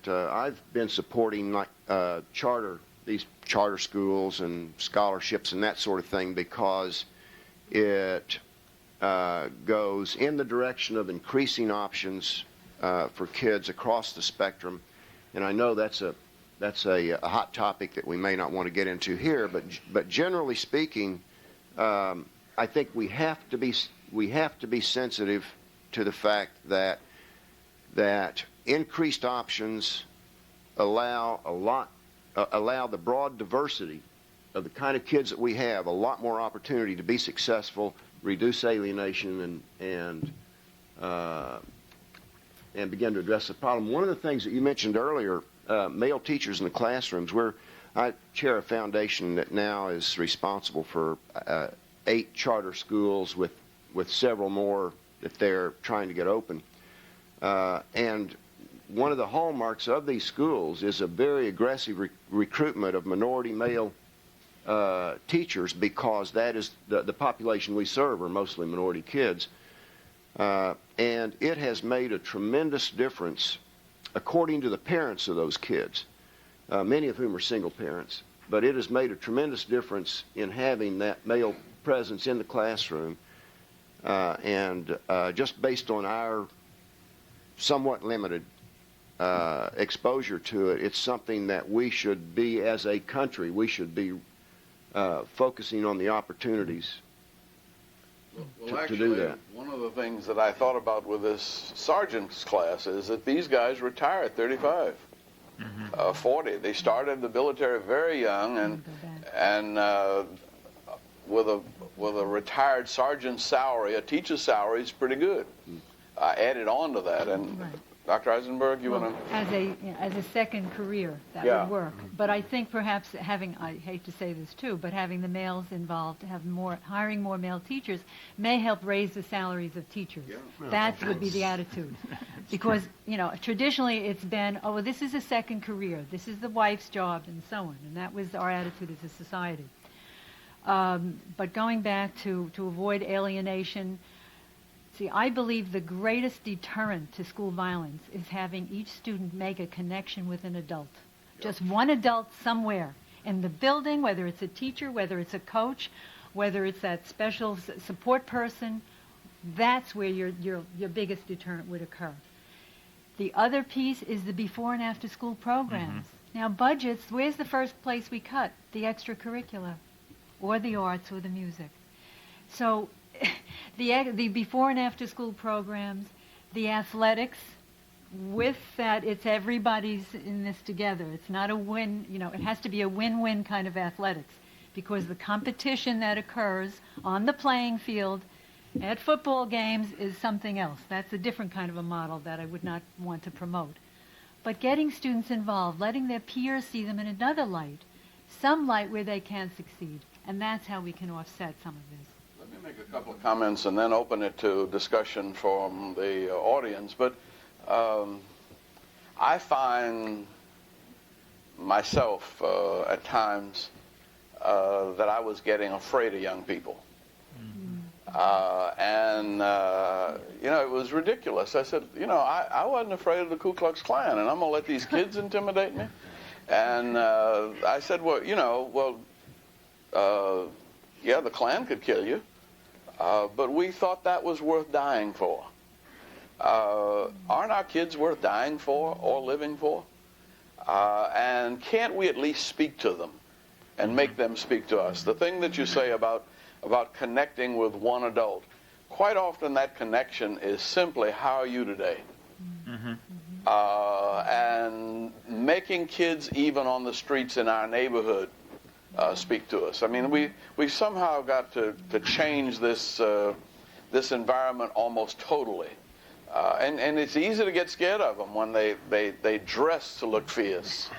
I've been supporting these charter schools and scholarships and that sort of thing, because it goes in the direction of increasing options for kids across the spectrum. And I know that's a hot topic that we may not want to get into here, but generally speaking, I think we have to be sensitive to the fact that increased options allow the broad diversity of the kind of kids that we have a lot more opportunity to be successful, reduce alienation, and begin to address the problem. One of the things that you mentioned earlier, male teachers in the classrooms, I chair a foundation that now is responsible for 8 charter schools with several more that they're trying to get open. And one of the hallmarks of these schools is a very aggressive recruitment of minority male teachers, because that is the population we serve are mostly minority kids. And it has made a tremendous difference, according to the parents of those kids, many of whom are single parents, but it has made a tremendous difference in having that male presence in the classroom. And just based on our somewhat limited exposure to it, it's something that we should be, as a country, we should be focusing on the opportunities to do that. One of the things that I thought about with this sergeant's class is that these guys retire at 35, 40. They started the military very young, and with a retired sergeant's salary, a teacher's salary is pretty good. Added on to that, and Right. Dr. Eisenberg, you want to? As a second career, that Yeah. would work. But I think perhaps having, I hate to say this too, but having the males involved, hiring more male teachers may help raise the salaries of teachers. That would be the attitude. Because, traditionally it's been, oh, this is a second career, this is the wife's job, and so on. And that was our attitude as a society. But going back to avoid alienation, see, I believe the greatest deterrent to school violence is having each student make a connection with an adult. Just one adult somewhere in the building, whether it's a teacher, whether it's a coach, whether it's that special support person. That's where your biggest deterrent would occur. The other piece is the before and after school programs. Now, budgets, where's the first place we cut? The extracurricular, or the arts, or the music. So the before and after school programs, the athletics, with that, it's everybody's in this together. It's not a win, it has to be a win-win kind of athletics, because the competition that occurs on the playing field at football games is something else. That's a different kind of a model that I would not want to promote. But getting students involved, letting their peers see them in another light, some light where they can succeed, and that's how we can offset some of this. Let me make a couple of comments and then open it to discussion from the audience. But I find myself at times that I was getting afraid of young people. It was ridiculous. I said, I wasn't afraid of the Ku Klux Klan, and I'm going to let these kids intimidate me? And I said, yeah, the Klan could kill you. But we thought that was worth dying for. Aren't our kids worth dying for or living for? And can't we at least speak to them and make them speak to us? The thing that you say about connecting with one adult, quite often that connection is simply, how are you today? And making kids even on the streets in our neighborhood speak to us. I mean, we've somehow got to change this environment almost totally. And it's easy to get scared of them when they dress to look fierce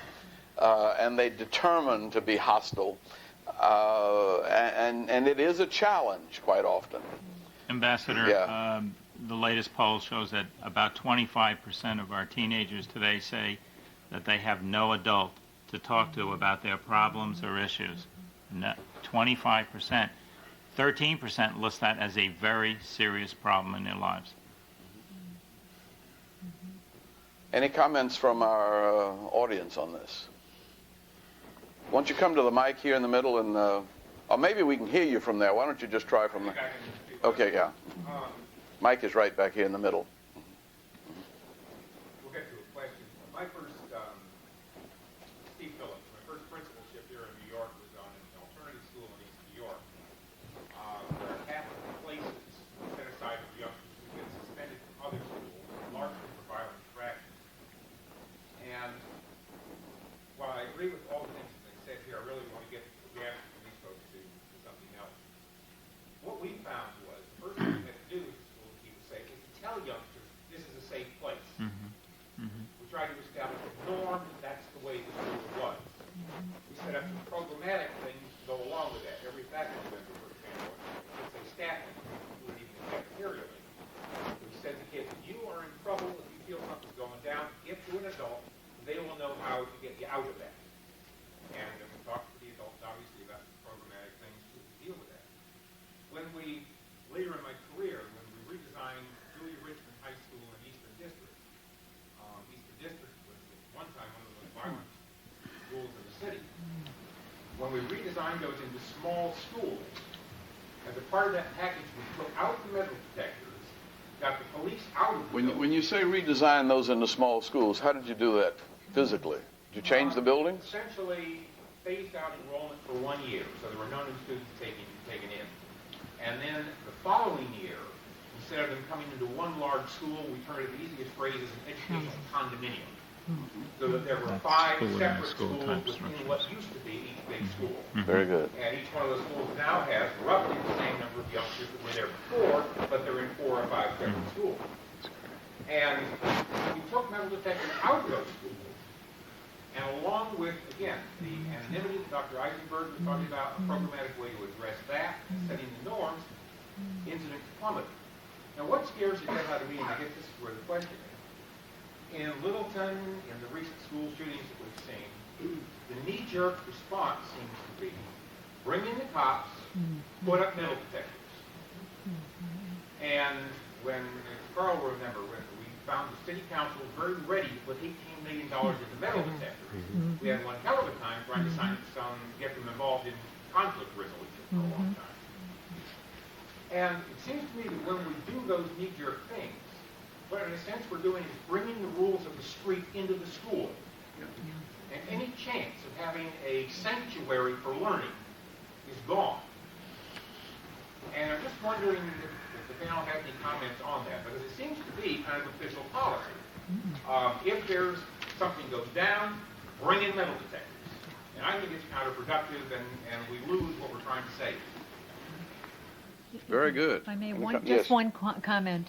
and they determine to be hostile. And it is a challenge quite often. Ambassador, Yeah. The latest poll shows that about 25% of our teenagers today say that they have no adult to talk to about their problems or issues. 25%. 13% list that as a very serious problem in their lives. Any comments from our audience on this? Why don't you come to the mic here in the middle, and or maybe we can hear you from there. Why don't you just try from there? Okay, yeah. Mike is right back here in the middle. We'll get to a question. My first, Steve Phillips, my first principalship here in New York was on an alternative school in East New York, where half of the places set aside for youngsters who get suspended from other schools, largely for violent infractions. And while I agree with all the things that they said here, I really want to get the reaction from these folks to something else. What we found was, the first thing we had to do as a school, he would say, is to tell youngsters redesign goes into small schools. As a part of that package, we took out the metal detectors, got the police out of the building. When you say redesign those into small schools, how did you do that physically? Did you change the buildings? Essentially, phased out enrollment for 1 year, so there were no new students taken in. And then the following year, instead of them coming into one large school, we turned it, the easiest phrase is an educational condominium. So that there were 5 separate schools within what used to be each big school. Very good. And each one of those schools now has roughly the same number of youngsters that were there before, but they're in 4 or 5 separate schools. And we took metal detectors out of those schools, and along with, again, the anonymity that Dr. Eisenberg was talking about, a programmatic way to address that, setting the norms, incidents plummeted. Now, what scares the hell out of me, and I guess this is where the question is, in Littleton, in the recent school shootings that we've seen, the knee-jerk response seems to be bring in the cops, put up metal detectors. And when, Carl will remember, when we found the city council very ready to put $18 million into metal detectors, we had one hell of a time trying to get them involved in conflict resolution for a long time. And it seems to me that when we do those knee-jerk things, what in a sense we're doing is bringing the rules of the street into the school. And any chance of having a sanctuary for learning is gone. And I'm just wondering if the panel has any comments on that, because it seems to be kind of official policy. If there's something goes down, bring in metal detectors. And I think it's counterproductive, and we lose what we're trying to say. Very good. If I may, Yes. one comment.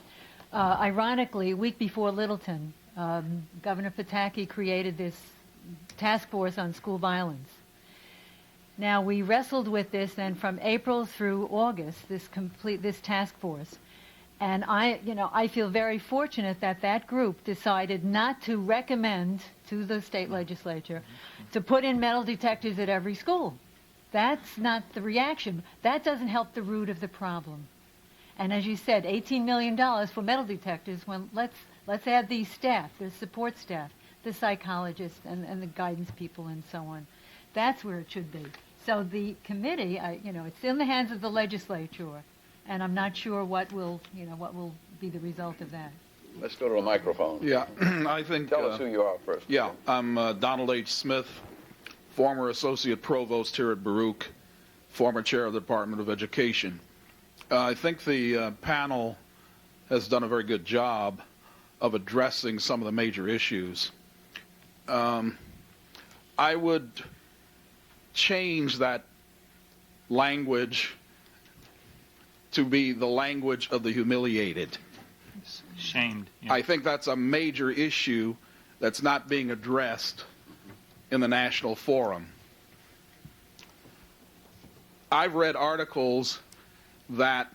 Ironically, a week before Littleton, Governor Pataki created this task force on school violence. Now, we wrestled with this, and from April through August, this task force. And I feel very fortunate that that group decided not to recommend to the state legislature to put in metal detectors at every school. That's not the reaction. That doesn't help the root of the problem. And as you said, $18 million for metal detectors, when let's add these staff, the support staff, the psychologists and the guidance people and so on. That's where it should be. So the committee, it's in the hands of the legislature, and I'm not sure what will be the result of that. Let's go to a microphone. Yeah, I think... Tell us who you are first. Yeah, I'm Donald H. Smith, former Associate Provost here at Baruch, former Chair of the Department of Education. I think the panel has done a very good job of addressing some of the major issues. I would change that language to be the language of the humiliated. Shamed. Yeah. I think that's a major issue that's not being addressed in the national forum. I've read articles that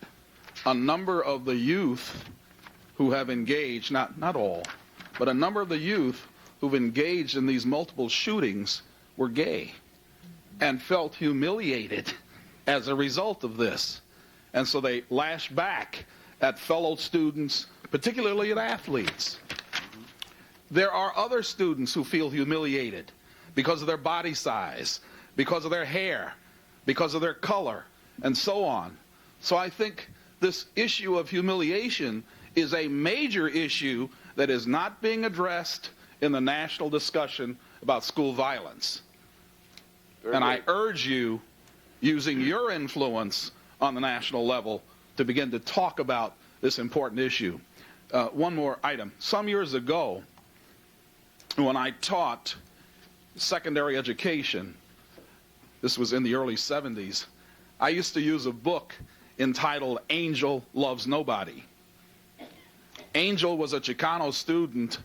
a number of the youth who have engaged, not all, but a number of the youth who've engaged in these multiple shootings were gay and felt humiliated as a result of this. And so they lash back at fellow students, particularly at athletes. There are other students who feel humiliated because of their body size, because of their hair, because of their color, and so on. So I think this issue of humiliation is a major issue that is not being addressed in the national discussion about school violence. And I urge you, using your influence on the national level, to begin to talk about this important issue. One more item. Some years ago, when I taught secondary education, this was in the early 70s, I used to use a book entitled Angel Loves Nobody. Angel was a Chicano student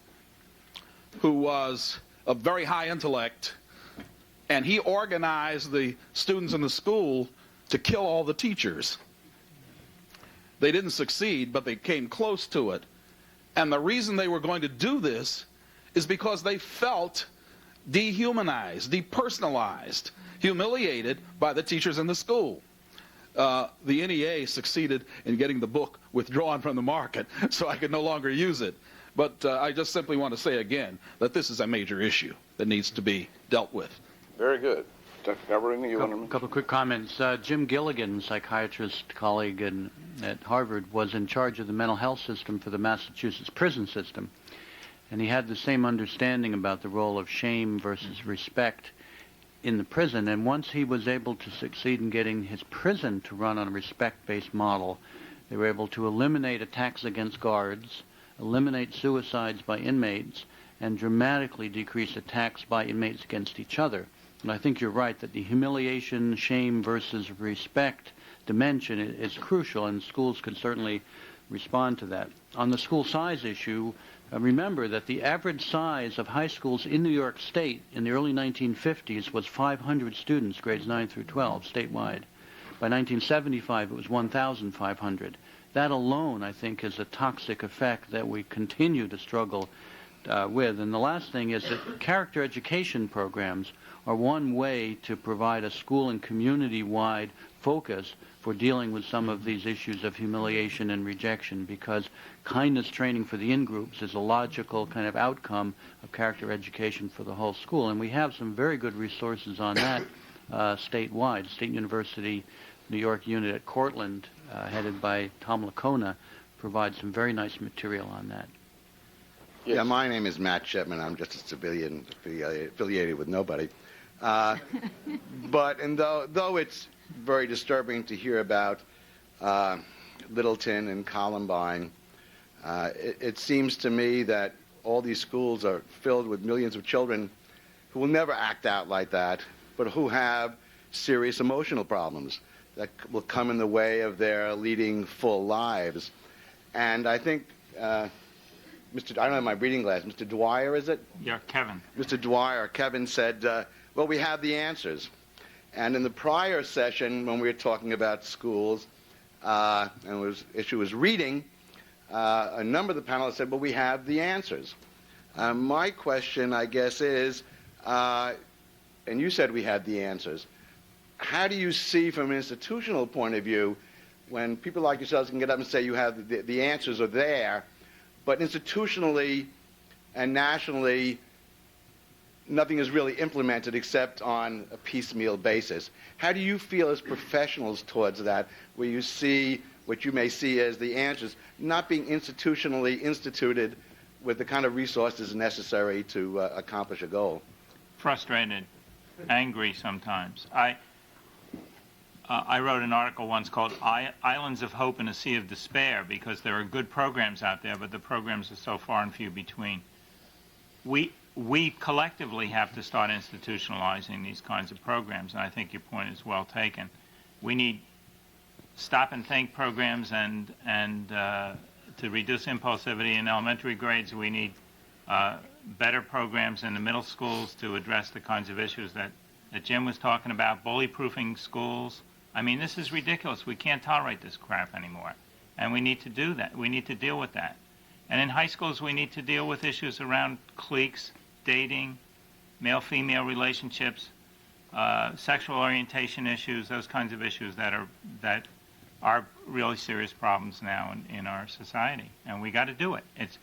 who was of very high intellect, and he organized the students in the school to kill all the teachers. They didn't succeed, but they came close to it. And the reason they were going to do this is because they felt dehumanized, depersonalized, humiliated by the teachers in the school. The NEA succeeded in getting the book withdrawn from the market, so I could no longer use it. But I just simply want to say again that this is a major issue that needs to be dealt with. Very good. Dr. Covering, you want A to? couple quick comments. Jim Gilligan, psychiatrist colleague at Harvard, was in charge of the mental health system for the Massachusetts prison system. And he had the same understanding about the role of shame versus respect in the prison. And once he was able to succeed in getting his prison to run on a respect-based model, they were able to eliminate attacks against guards, eliminate suicides by inmates, and dramatically decrease attacks by inmates against each other. And I think you're right that the humiliation, shame versus respect dimension is crucial, and schools can certainly respond to that. On the school size issue, remember that the average size of high schools in New York State in the early 1950s was 500 students, grades 9 through 12, statewide. By 1975, it was 1,500. That alone, I think, is a toxic effect that we continue to struggle with. And the last thing is that character education programs are one way to provide a school and community-wide focus for dealing with some of these issues of humiliation and rejection, because kindness training for the in-groups is a logical kind of outcome of character education for the whole school. And we have some very good resources on that statewide. State University New York unit at Cortland, headed by Tom Lacona, provides some very nice material on that. Yes. Yeah, my name is Matt Shipman. I'm just a civilian affiliated with nobody. But though it's very disturbing to hear about Littleton and Columbine, it seems to me that all these schools are filled with millions of children who will never act out like that, but who have serious emotional problems that will come in the way of their leading full lives. And I think, I don't have my reading glass, Mr. Dwyer, is it? Yeah, Kevin. Mr. Dwyer, Kevin said, well, we have the answers. And in the prior session, when we were talking about schools, and the issue was reading, a number of the panelists said, well, we have the answers. My question, I guess, is, and you said we had the answers, how do you see from an institutional point of view when people like yourselves can get up and say you have the answers are there, but institutionally and nationally nothing is really implemented except on a piecemeal basis? How do you feel as professionals towards that, where you see what you may see as the answers not being institutionally instituted with the kind of resources necessary to accomplish a goal? Frustrated, angry sometimes. I wrote an article once called Islands of Hope in a Sea of Despair, because there are good programs out there, but the programs are so far and few between. We collectively have to start institutionalizing these kinds of programs, and I think your point is well taken. We need stop and think programs, and to reduce impulsivity in elementary grades, we need better programs in the middle schools to address the kinds of issues that Jim was talking about, bully-proofing schools. I mean, this is ridiculous. We can't tolerate this crap anymore, and we need to do that. We need to deal with that. And in high schools, we need to deal with issues around cliques, dating, male-female relationships, sexual orientation issues, those kinds of issues that are really serious problems now in our society, and we got to do it. It's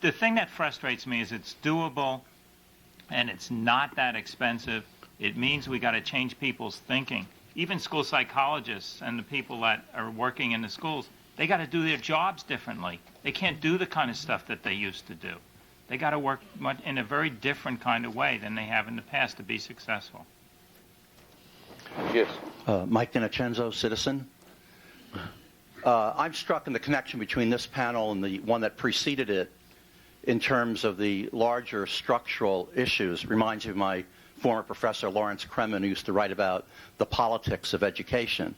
the thing that frustrates me is it's doable, and it's not that expensive. It means we got to change people's thinking. Even school psychologists and the people that are working in the schools, they got to do their jobs differently. They can't do the kind of stuff that they used to do. They got to work in a very different kind of way than they have in the past to be successful. Yes. Mike DiNocenzo, citizen. I'm struck in the connection between this panel and the one that preceded it in terms of the larger structural issues. Reminds me of my former professor, Lawrence Kremen, who used to write about the politics of education,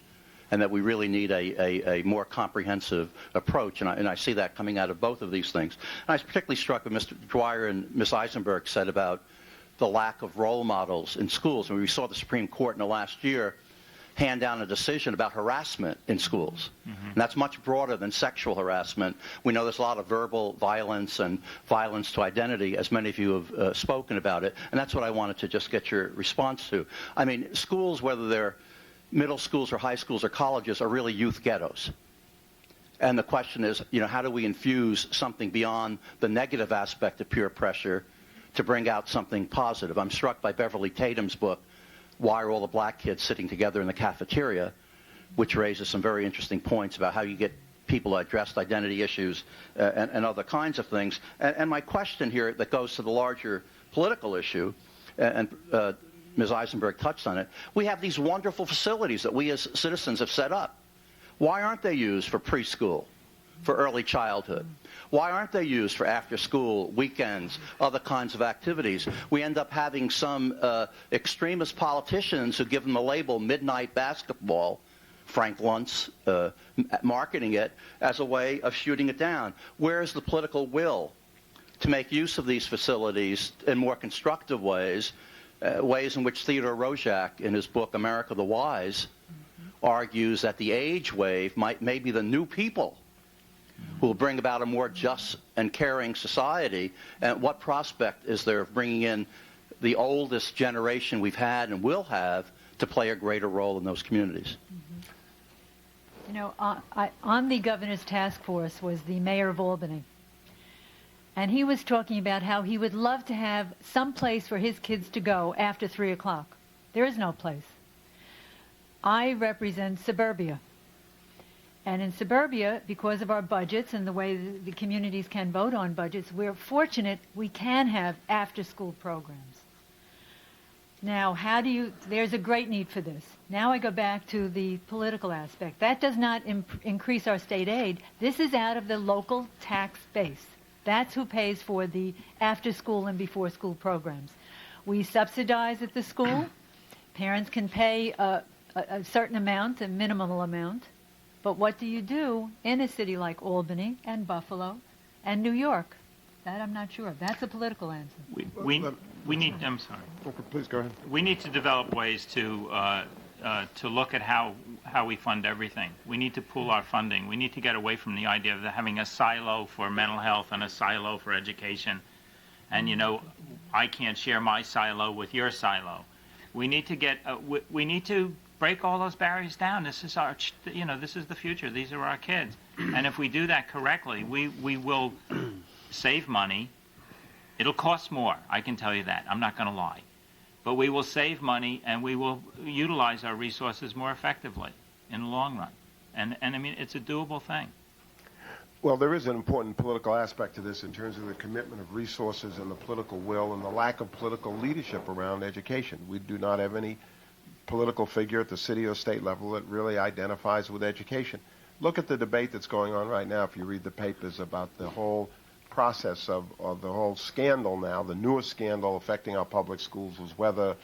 and that we really need a more comprehensive approach. And I see that coming out of both of these things. And I was particularly struck with Mr. Dwyer and Ms. Eisenberg said about the lack of role models in schools. And we saw the Supreme Court in the last year hand down a decision about harassment in schools. Mm-hmm. And that's much broader than sexual harassment. We know there's a lot of verbal violence and violence to identity, as many of you have spoken about it. And that's what I wanted to just get your response to. I mean, schools, whether they're middle schools or high schools or colleges, are really youth ghettos. And the question is, how do we infuse something beyond the negative aspect of peer pressure to bring out something positive? I'm struck by Beverly Tatum's book, why are all the black kids sitting together in the cafeteria, which raises some very interesting points about how you get people to address identity issues and other kinds of things. And my question here that goes to the larger political issue, and Ms. Eisenberg touched on it, we have these wonderful facilities that we as citizens have set up. Why aren't they used for preschool, for early childhood? Why aren't they used for after school, weekends, other kinds of activities? We end up having some extremist politicians who give them the label midnight basketball, Frank Luntz marketing it as a way of shooting it down. Where is the political will to make use of these facilities in more constructive ways, ways in which Theodore Roszak, in his book America the Wise, argues that the age wave may be the new people who will bring about a more just and caring society? And what prospect is there of bringing in the oldest generation we've had and will have to play a greater role in those communities? You know, on the governor's task force was the mayor of Albany. And he was talking about how he would love to have some place for his kids to go after 3 o'clock. There is no place. I represent suburbia. And in suburbia, because of our budgets and the way the communities can vote on budgets, we're fortunate we can have after-school programs. Now, there's a great need for this. Now I go back to the political aspect. That does not increase our state aid. This is out of the local tax base. That's who pays for the after-school and before-school programs. We subsidize at the school. Parents can pay a certain amount, a minimal amount. But what do you do in a city like Albany and Buffalo and New York? That I'm not sure. That's a political answer. We need. I'm sorry. Okay, please go ahead. We need to develop ways to look at how we fund everything. We need to pool our funding. We need to get away from the idea of having a silo for mental health and a silo for education. And, you know, I can't share my silo with your silo. We need to we need to break all those barriers down. This is this is the future. These are our kids. And if we do that correctly, we will save money. It'll cost more, I can tell you that. I'm not going to lie. But we will save money and we will utilize our resources more effectively in the long run. And I mean, it's a doable thing. Well, there is an important political aspect to this in terms of the commitment of resources and the political will and the lack of political leadership around education. We do not have any political figure at the city or state level that really identifies with education. Look at the debate that's going on right now, if you read the papers, about the whole process of the whole scandal now. The newest scandal affecting our public schools was whether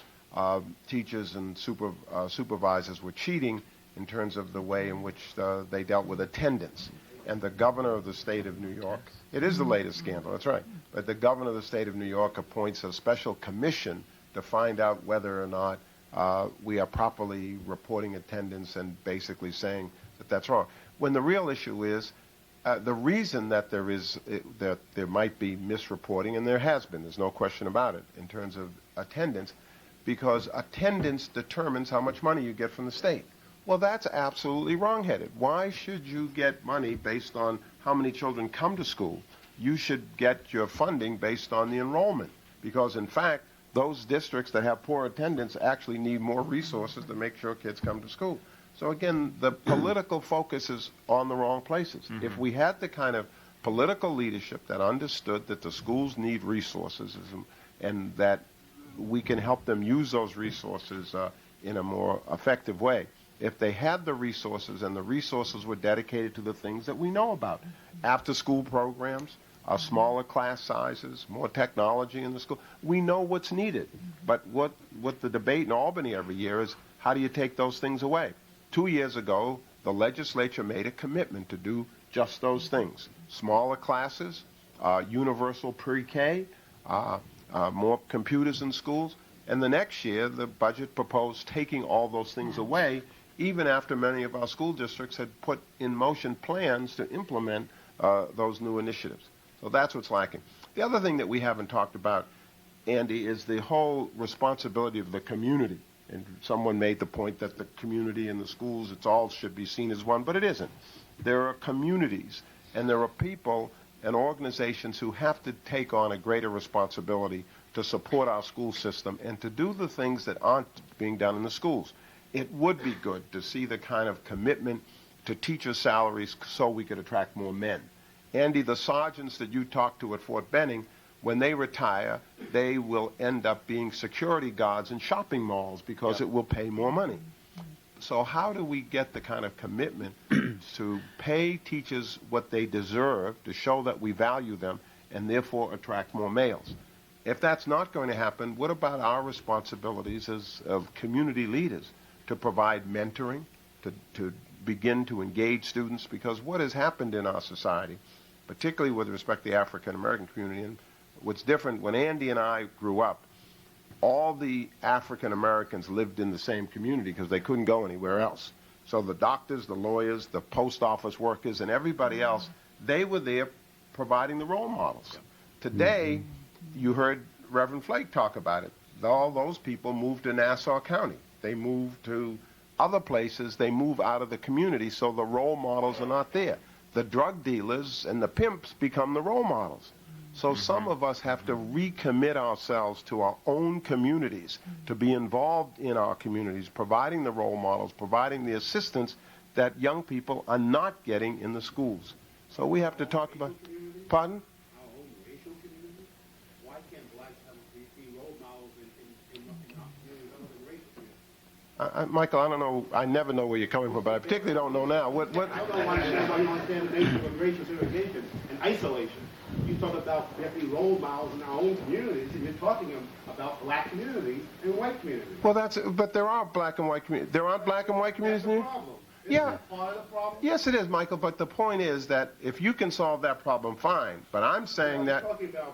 teachers and supervisors were cheating in terms of the way in which they dealt with attendance. And the governor of the state of New York, it is the latest scandal, that's right, but the governor of the state of New York appoints a special commission to find out whether or not we are properly reporting attendance and basically saying that that's wrong. When the real issue is the reason that there might be misreporting, and there has been, there's no question about it, in terms of attendance, because attendance determines how much money you get from the state. Well, that's absolutely wrong-headed. Why should you get money based on how many children come to school? You should get your funding based on the enrollment, because in fact, those districts that have poor attendance actually need more resources to make sure kids come to school. So again, the political focus is on the wrong places. Mm-hmm. If we had the kind of political leadership that understood that the schools need resources and that we can help them use those resources in a more effective way, if they had the resources and the resources were dedicated to the things that we know about, after-school programs, smaller class sizes, more technology in the school, we know what's needed. But what the debate in Albany every year is, how do you take those things away? 2 years ago, the legislature made a commitment to do just those things. Smaller classes, universal pre-K, more computers in schools. And the next year, the budget proposed taking all those things away, even after many of our school districts had put in motion plans to implement those new initiatives. So that's what's lacking. The other thing that we haven't talked about, Andy, is the whole responsibility of the community. And someone made the point that the community and the schools, it's all should be seen as one, but it isn't. There are communities, and there are people and organizations who have to take on a greater responsibility to support our school system and to do the things that aren't being done in the schools. It would be good to see the kind of commitment to teacher salaries so we could attract more men. Andy, the sergeants that you talked to at Fort Benning, when they retire, they will end up being security guards in shopping malls because it will pay more money. So how do we get the kind of commitment to pay teachers what they deserve to show that we value them and therefore attract more males? If that's not going to happen, what about our responsibilities as of community leaders to provide mentoring, to begin to engage students? Because what has happened in our society, particularly with respect to the African American community, and what's different, when Andy and I grew up, all the African Americans lived in the same community because they couldn't go anywhere else. So the doctors, the lawyers, the post office workers, and everybody else, they were there providing the role models. Today, you heard Reverend Flake talk about it. All those people moved to Nassau County. They moved to other places. They move out of the community, so the role models are not there. The drug dealers and the pimps become the role models. So some of us have to recommit ourselves to our own communities, to be involved in our communities, providing the role models, providing the assistance that young people are not getting in the schools. So we have to talk about... Pardon? Our own racial community? Why can't blacks be role models in our communities other than racial communities? Michael, I don't know. I never know where you're coming from, but I particularly don't know now. What? I don't understand how you understand the nature of racial segregation and isolation. You talk about we have to be role models in our own communities, and you're talking about black communities and white communities. Well, but there are black and white communities. There aren't black and white communities in here? That's the problem. Yeah. Isn't that part of the problem? Yes, it is, Michael, but the point is that if you can solve that problem, fine. But I'm saying that...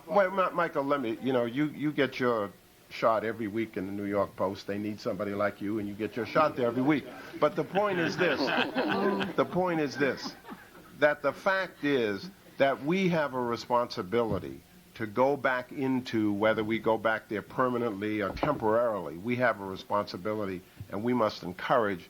Wait, Michael, let me... You get your shot every week in the New York Post. They need somebody like you, and you get your shot there every week. But the point is this. The point is this, that the fact is that we have a responsibility to go back into, whether we go back there permanently or temporarily, we have a responsibility, and we must encourage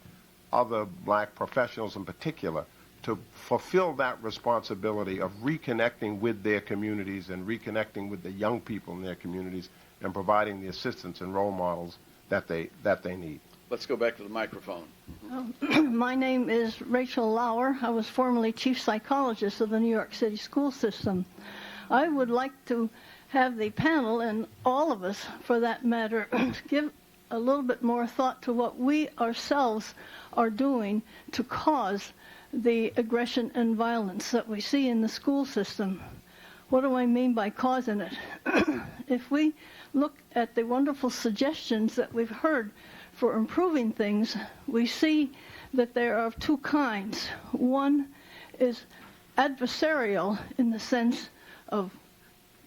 other black professionals in particular to fulfill that responsibility of reconnecting with their communities and reconnecting with the young people in their communities and providing the assistance and role models that they need. Let's go back to the microphone. My name is Rachel Lauer. I was formerly chief psychologist of the New York City school system. I would like to have the panel, and all of us for that matter, give a little bit more thought to what we ourselves are doing to cause the aggression and violence that we see in the school system. What do I mean by causing it? If we look at the wonderful suggestions that we've heard for improving things, we see that there are of two kinds. One is adversarial in the sense of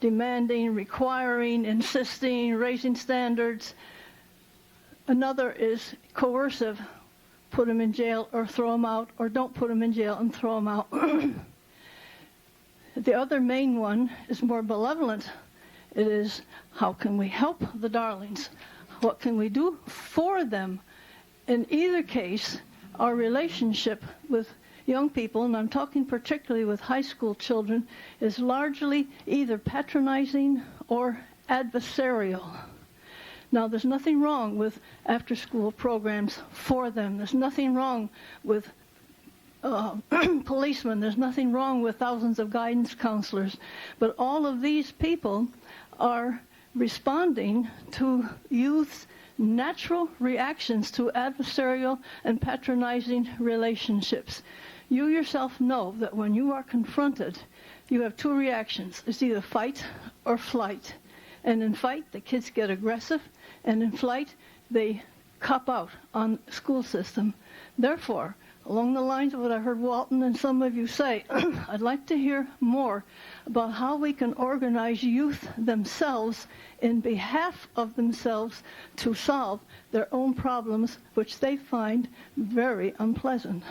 demanding, requiring, insisting, raising standards. Another is coercive, put them in jail or throw them out, or don't put them in jail and throw them out. The other main one is more malevolent. It is, how can we help the darlings? What can we do for them? In either case, our relationship with young people, and I'm talking particularly with high school children, is largely either patronizing or adversarial. Now, there's nothing wrong with after-school programs for them. There's nothing wrong with policemen. There's nothing wrong with thousands of guidance counselors. But all of these people are responding to youth's natural reactions to adversarial and patronizing relationships. You yourself know that when you are confronted, you have two reactions. It's either fight or flight. And in fight, the kids get aggressive, and in flight, they cop out on the school system. Therefore, along the lines of what I heard Walton and some of you say, I'd like to hear more about how we can organize youth themselves in behalf of themselves to solve their own problems, which they find very unpleasant.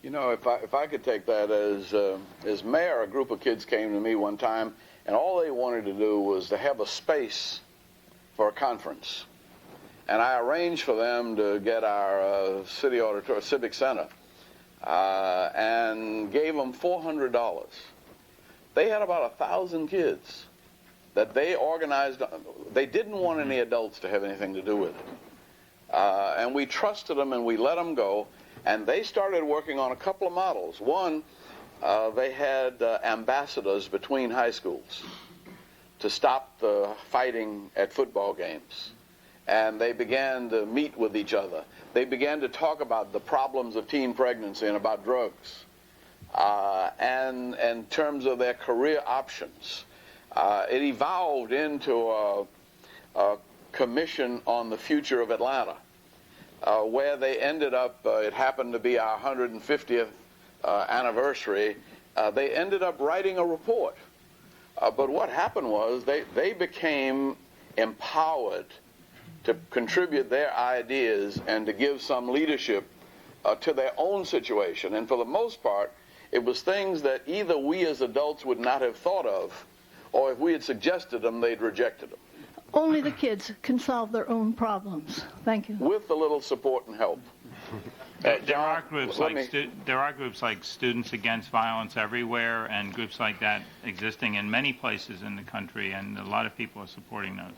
You know, if I could take that as mayor, a group of kids came to me one time, and all they wanted to do was to have a space for a conference. And I arranged for them to get our city auditorium, civic center, and gave them $400. They had about 1,000 kids. that they organized. They didn't want any adults to have anything to do with it. And we trusted them and we let them go. And they started working on a couple of models. One, they had ambassadors between high schools to stop the fighting at football games. And they began to meet with each other. They began to talk about the problems of teen pregnancy and about drugs. And in terms of their career options. It evolved into a commission on the future of Atlanta, where they ended up, it happened to be our 150th anniversary, they ended up writing a report. But what happened was they became empowered to contribute their ideas and to give some leadership to their own situation. And for the most part, it was things that either we as adults would not have thought of, or if we had suggested them, they'd rejected them. Only the kids can solve their own problems. Thank you. With a little support and help. There are groups like Students Against Violence Everywhere and groups like that existing in many places in the country, and a lot of people are supporting those.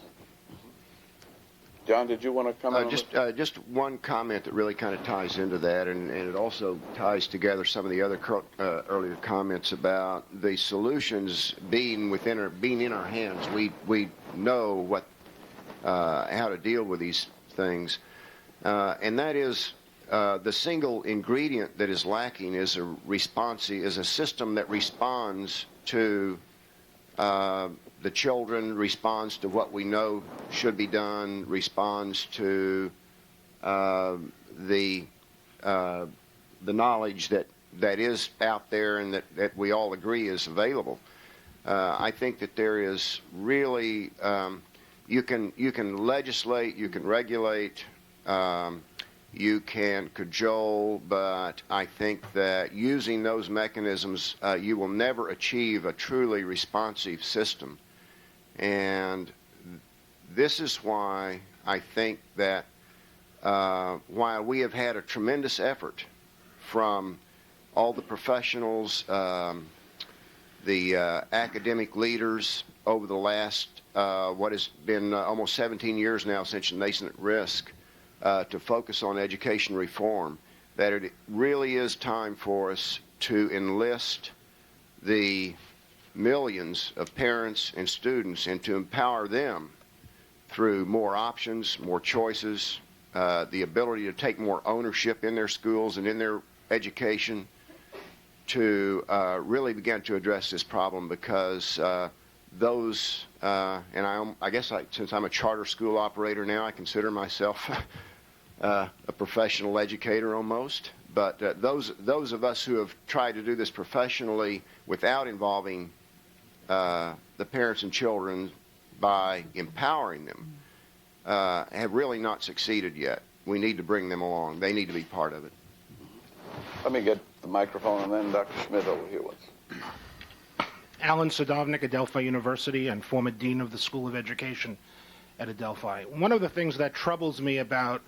John, did you want to comment on Just one comment that really kind of ties into that, and it also ties together some of the other earlier comments about the solutions being in our hands. We know what how to deal with these things, and that is the single ingredient that is lacking is a system that responds to the children, responds to what we know should be done, responds to the knowledge that is out there and that we all agree is available. I think that there is really you can legislate, you can regulate, you can cajole, but I think that using those mechanisms, you will never achieve a truly responsive system. And this is why I think that while we have had a tremendous effort from all the professionals, the academic leaders over the last, what has been almost 17 years now since Nation at Risk, to focus on education reform, that it really is time for us to enlist the millions of parents and students and to empower them through more options, more choices, the ability to take more ownership in their schools and in their education, to really begin to address this problem, because those, and I guess since I'm a charter school operator now, I consider myself a professional educator almost. But those of us who have tried to do this professionally without involving the parents and children by empowering them have really not succeeded yet. We need to bring them along. They need to be part of it. Let me get the microphone, and then Dr. Schmidt over here once. Alan Sadovnik, Adelphi University, and former Dean of the School of Education at Adelphi. One of the things that troubles me about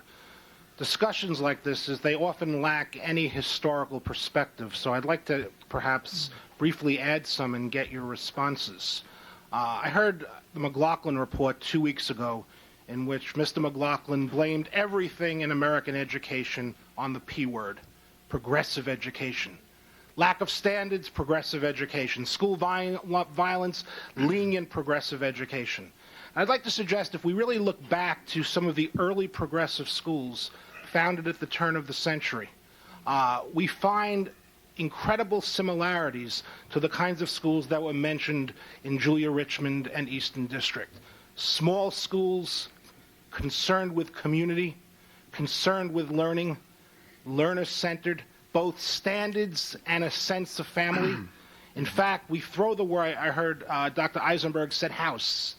discussions like this is they often lack any historical perspective, so I'd like to perhaps briefly add some and get your responses. I heard the McLaughlin report 2 weeks ago in which Mr. McLaughlin blamed everything in American education on the P word, progressive education. Lack of standards, progressive education. School violence, lenient progressive education. I'd like to suggest if we really look back to some of the early progressive schools founded at the turn of the century, we find incredible similarities to the kinds of schools that were mentioned in Julia Richmond and Eastern District. Small schools, concerned with community, concerned with learning, learner-centered, both standards and a sense of family. In fact, we throw the word, I heard Dr. Eisenberg said house.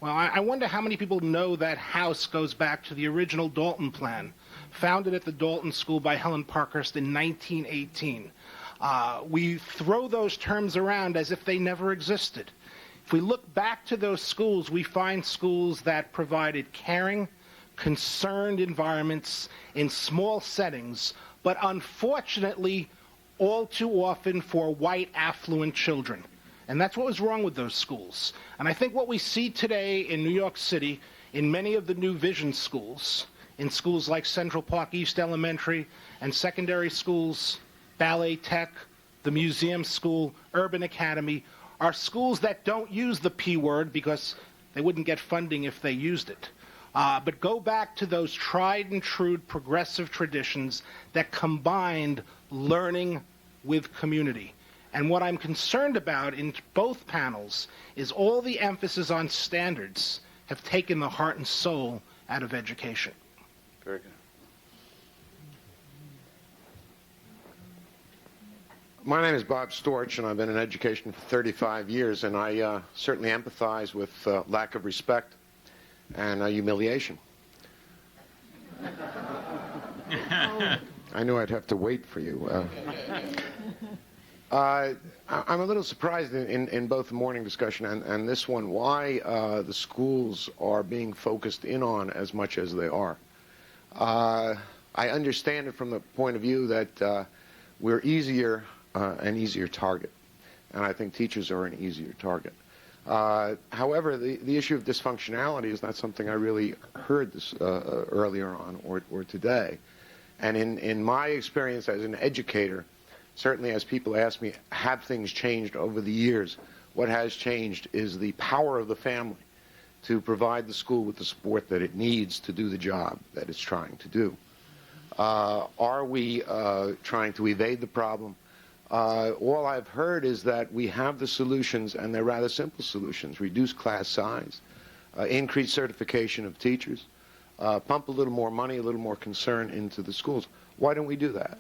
Well, I wonder how many people know that house goes back to the original Dalton Plan, founded at the Dalton School by Helen Parkhurst in 1918. We throw those terms around as if they never existed. If we look back to those schools, we find schools that provided caring, concerned environments in small settings, but unfortunately all too often for white affluent children. And that's what was wrong with those schools. And I think what we see today in New York City, in many of the new vision schools, in schools like Central Park East Elementary and secondary schools, Ballet Tech, the Museum School, Urban Academy, are schools that don't use the P word because they wouldn't get funding if they used it. But go back to those tried and true progressive traditions that combined learning with community. And what I'm concerned about in both panels is all the emphasis on standards have taken the heart and soul out of education. Very good. My name is Bob Storch, and I've been in education for 35 years, and I certainly empathize with lack of respect and humiliation. I knew I'd have to wait for you. I'm a little surprised in both the morning discussion and this one why the schools are being focused in on as much as they are. I understand it from the point of view that we're an easier target, and I think teachers are an easier target. However, the issue of dysfunctionality is not something I really heard this earlier on or today. And in my experience as an educator, certainly as people ask me, have things changed over the years? What has changed is the power of the family to provide the school with the support that it needs to do the job that it's trying to do. Are we trying to evade the problem? All I've heard is that we have the solutions, and they're rather simple solutions. Reduce class size, increase certification of teachers, pump a little more money, a little more concern into the schools. Why don't we do that?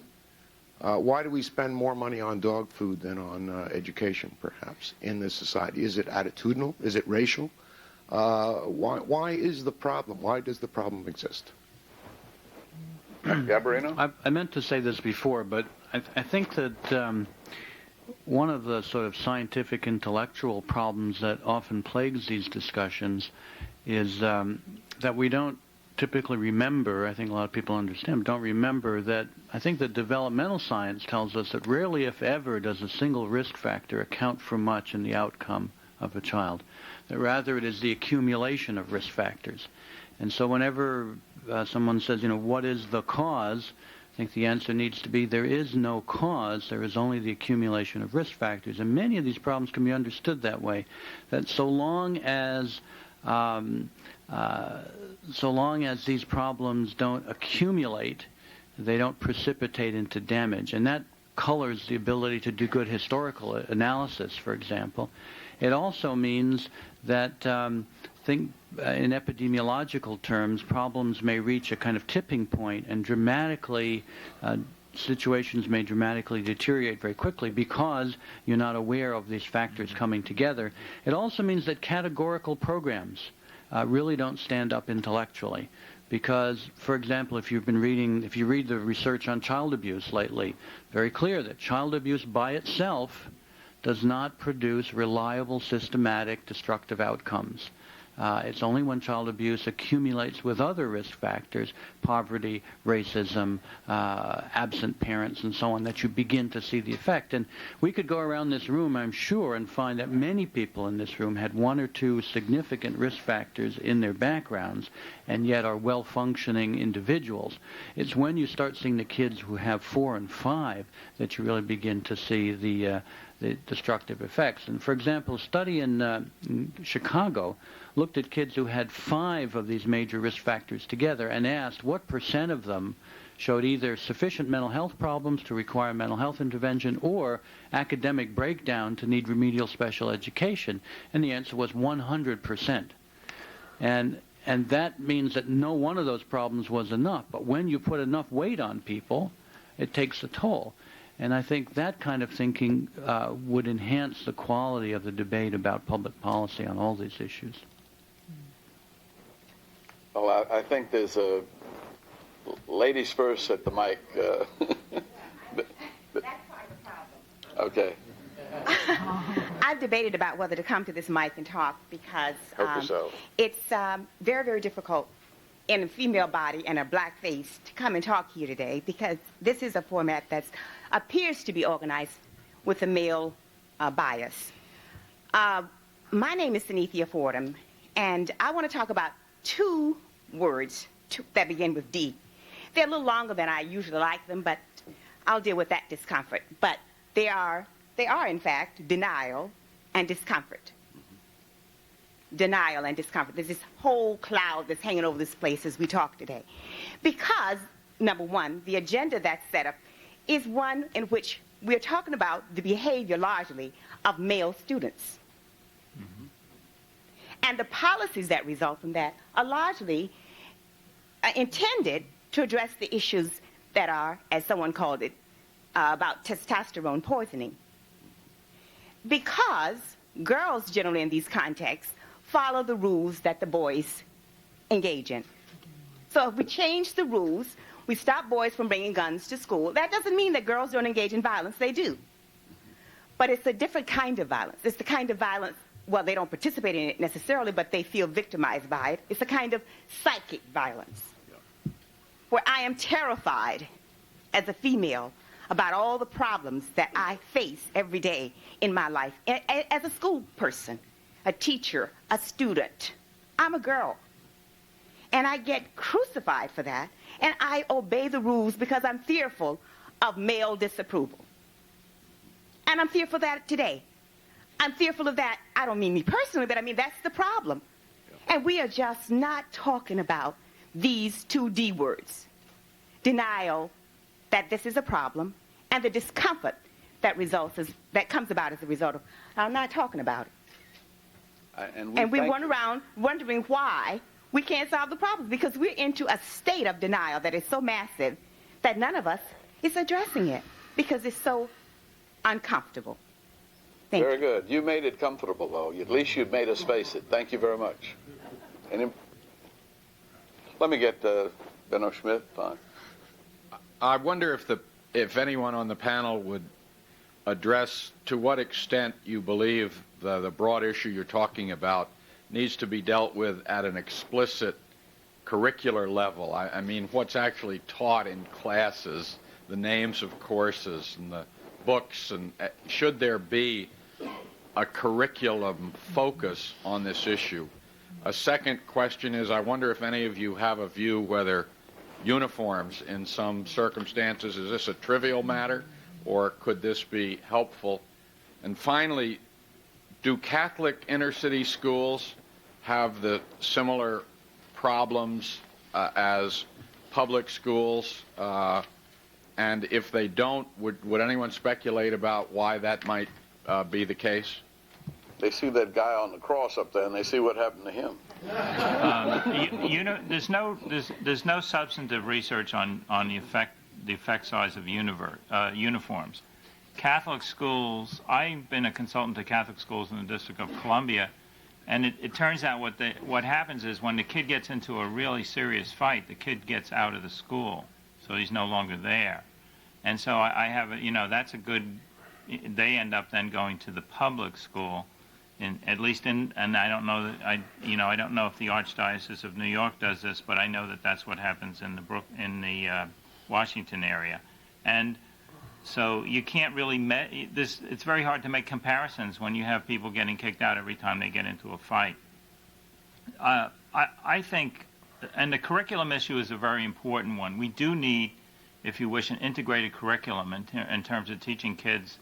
Why do we spend more money on dog food than on education, perhaps, in this society? Is it attitudinal? Is it racial? Why is the problem? Why does the problem exist? Gabarino? I meant to say this before, but I think that one of the sort of scientific intellectual problems that often plagues these discussions is that we don't typically remember, I think a lot of people understand, don't remember that I think that developmental science tells us that rarely, if ever, does a single risk factor account for much in the outcome of a child. That rather it is the accumulation of risk factors. And so whenever someone says, what is the cause? I think the answer needs to be there is no cause, there is only the accumulation of risk factors. And many of these problems can be understood that way, that so long as these problems don't accumulate, they don't precipitate into damage. And that colors the ability to do good historical analysis, for example. It also means that in epidemiological terms, problems may reach a kind of tipping point and situations may dramatically deteriorate very quickly because you're not aware of these factors coming together. It also means that categorical programs really don't stand up intellectually. Because, for example, if you read the research on child abuse lately, very clear that child abuse by itself does not produce reliable, systematic, destructive outcomes. It's only when child abuse accumulates with other risk factors, poverty, racism, absent parents, and so on, that you begin to see the effect. And we could go around this room, I'm sure, and find that many people in this room had one or two significant risk factors in their backgrounds and yet are well-functioning individuals. It's when you start seeing the kids who have 4 and 5 that you really begin to see the destructive effects. And for example, a study in Chicago looked at kids who had 5 of these major risk factors together and asked what % of them showed either sufficient mental health problems to require mental health intervention or academic breakdown to need remedial special education. And the answer was 100%. And that means that no one of those problems was enough. But when you put enough weight on people, it takes a toll. And I think that kind of thinking would enhance the quality of the debate about public policy on all these issues. Well, I think there's a ladies first at the mic. That's part of the problem. Okay. I've debated about whether to come to this mic and talk because it's very, very difficult in a female body and a black face to come and talk here today because this is a format that appears to be organized with a male bias. My name is Synethia Fordham, and I want to talk about two words that begin with D. They're a little longer than I usually like them, but I'll deal with that discomfort. But they are in fact, denial and discomfort. Denial and discomfort. There's this whole cloud that's hanging over this place as we talk today. Because, number one, the agenda that's set up is one in which we're talking about the behavior largely of male students. Mm-hmm. And the policies that result from that are largely intended to address the issues that are, as someone called it, about testosterone poisoning. Because girls generally in these contexts follow the rules that the boys engage in. So if we change the rules, we stop boys from bringing guns to school. That doesn't mean that girls don't engage in violence. They do. But it's a different kind of violence. It's the kind of violence, well, they don't participate in it necessarily, but they feel victimized by it. It's a kind of psychic violence where I am terrified as a female about all the problems that I face every day in my life. As a school person, a teacher, a student, I'm a girl. And I get crucified for that, and I obey the rules because I'm fearful of male disapproval. And I'm fearful of that today. I'm fearful of that, I don't mean me personally, but I mean that's the problem. And we are just not talking about these two D words. Denial that this is a problem, and the discomfort that comes about as a result of, I'm not talking about it. And we run around wondering why we can't solve the problems, because we're into a state of denial that is so massive that none of us is addressing it because it's so uncomfortable. Very good. You made it comfortable, though. At least you made us face it. Thank you very much. Let me get Benno Schmidt on. I wonder if anyone on the panel would address to what extent you believe the broad issue you're talking about needs to be dealt with at an explicit curricular level. I mean, what's actually taught in classes, the names of courses and the books, and should there be a curriculum focus on this issue? A second question is, I wonder if any of you have a view whether uniforms in some circumstances, is this a trivial matter or could this be helpful? And finally, do Catholic inner-city schools have the similar problems as public schools? And if they don't, would anyone speculate about why that might be the case? They see that guy on the cross up there, and they see what happened to him. There's no substantive research on the effect size of uniforms. Catholic schools, I've been a consultant to Catholic schools in the District of Columbia, and it turns out what happens is when the kid gets into a really serious fight, the kid gets out of the school, so he's no longer there. And so I have, that's a good, they end up then going to the public school, and I don't know that I don't know if the Archdiocese of New York does this, but I know that that's what happens in the Washington area, and so you can't really it's very hard to make comparisons when you have people getting kicked out every time they get into a fight. I think, and the curriculum issue is a very important one. We do need, if you wish, an integrated curriculum in terms of teaching kids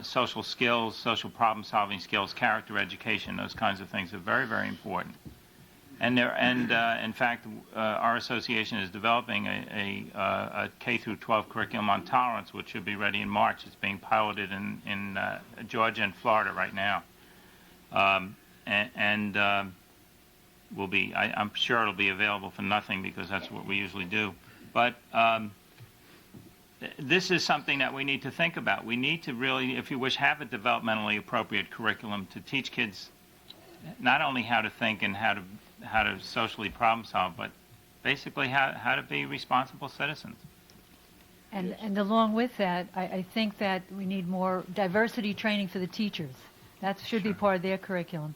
social skills, social problem-solving skills, character education. Those kinds of things are very, very important. And in fact, our association is developing a K through 12 curriculum on tolerance, which should be ready in March. It's being piloted in Georgia and Florida right now, will be. I'm sure it'll be available for nothing because that's what we usually do. But this is something that we need to think about. We need to really, if you wish, have a developmentally appropriate curriculum to teach kids not only how to think and how to socially problem solve, but basically how to be responsible citizens. And along with that, I think that we need more diversity training for the teachers. That should be part of their curriculum.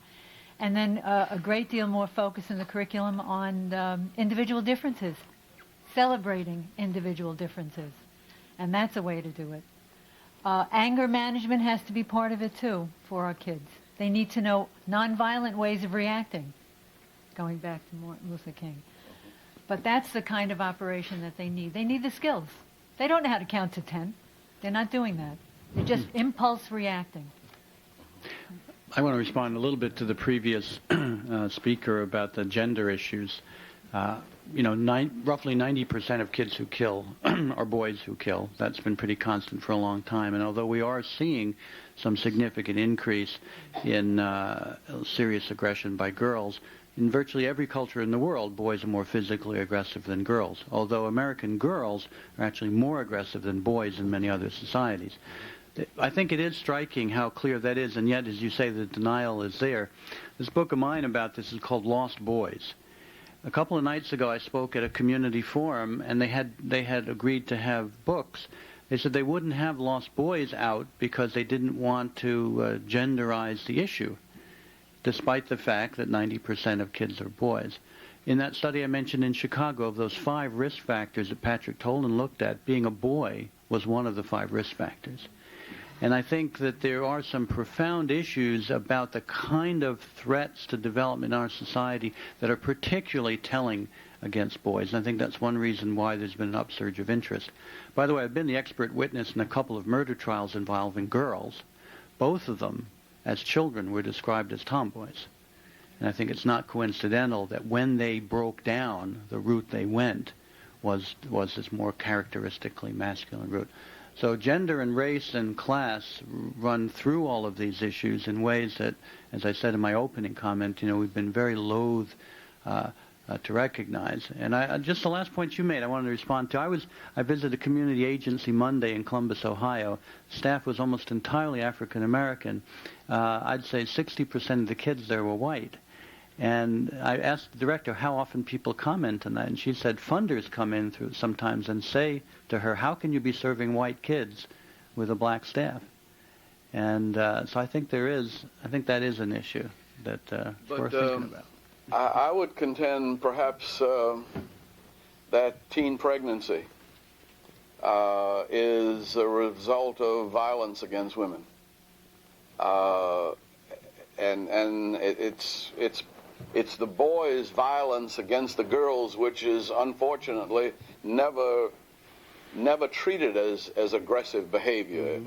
And then a great deal more focus in the curriculum on individual differences, celebrating individual differences. And that's a way to do it. Anger management has to be part of it too for our kids. They need to know nonviolent ways of reacting, going back to Martin Luther King. But that's the kind of operation that they need. They need the skills. They don't know how to count to 10. They're not doing that. They're just impulse reacting. I want to respond a little bit to the previous speaker about the gender issues. Roughly 90% of kids who kill are boys who kill. That's been pretty constant for a long time. And although we are seeing some significant increase in serious aggression by girls, in virtually every culture in the world, boys are more physically aggressive than girls, although American girls are actually more aggressive than boys in many other societies. I think it is striking how clear that is, and yet, as you say, the denial is there. This book of mine about this is called Lost Boys. A couple of nights ago, I spoke at a community forum, and they had agreed to have books. They said they wouldn't have Lost Boys out because they didn't want to genderize the issue, despite the fact that 90% of kids are boys. In that study I mentioned in Chicago, of those 5 risk factors that Patrick Tolan looked at, being a boy was one of the 5 risk factors. And I think that there are some profound issues about the kind of threats to development in our society that are particularly telling against boys. And I think that's one reason why there's been an upsurge of interest. By the way, I've been the expert witness in a couple of murder trials involving girls. Both of them, as children, were described as tomboys. And I think it's not coincidental that when they broke down, the route they went was this more characteristically masculine route. So gender and race and class run through all of these issues in ways that, as I said in my opening comment, we've been very loath to recognize. And just the last point you made, I wanted to respond to. I visited a community agency Monday in Columbus, Ohio. Staff was almost entirely African American. I'd say 60% of the kids there were white. And I asked the director how often people comment on that, and she said funders come in through sometimes and say to her, "How can you be serving white kids with a black staff?" And so I think that is an issue that we're thinking about. I would contend perhaps that teen pregnancy is a result of violence against women, and it's the boys' violence against the girls, which is unfortunately never treated as aggressive behavior,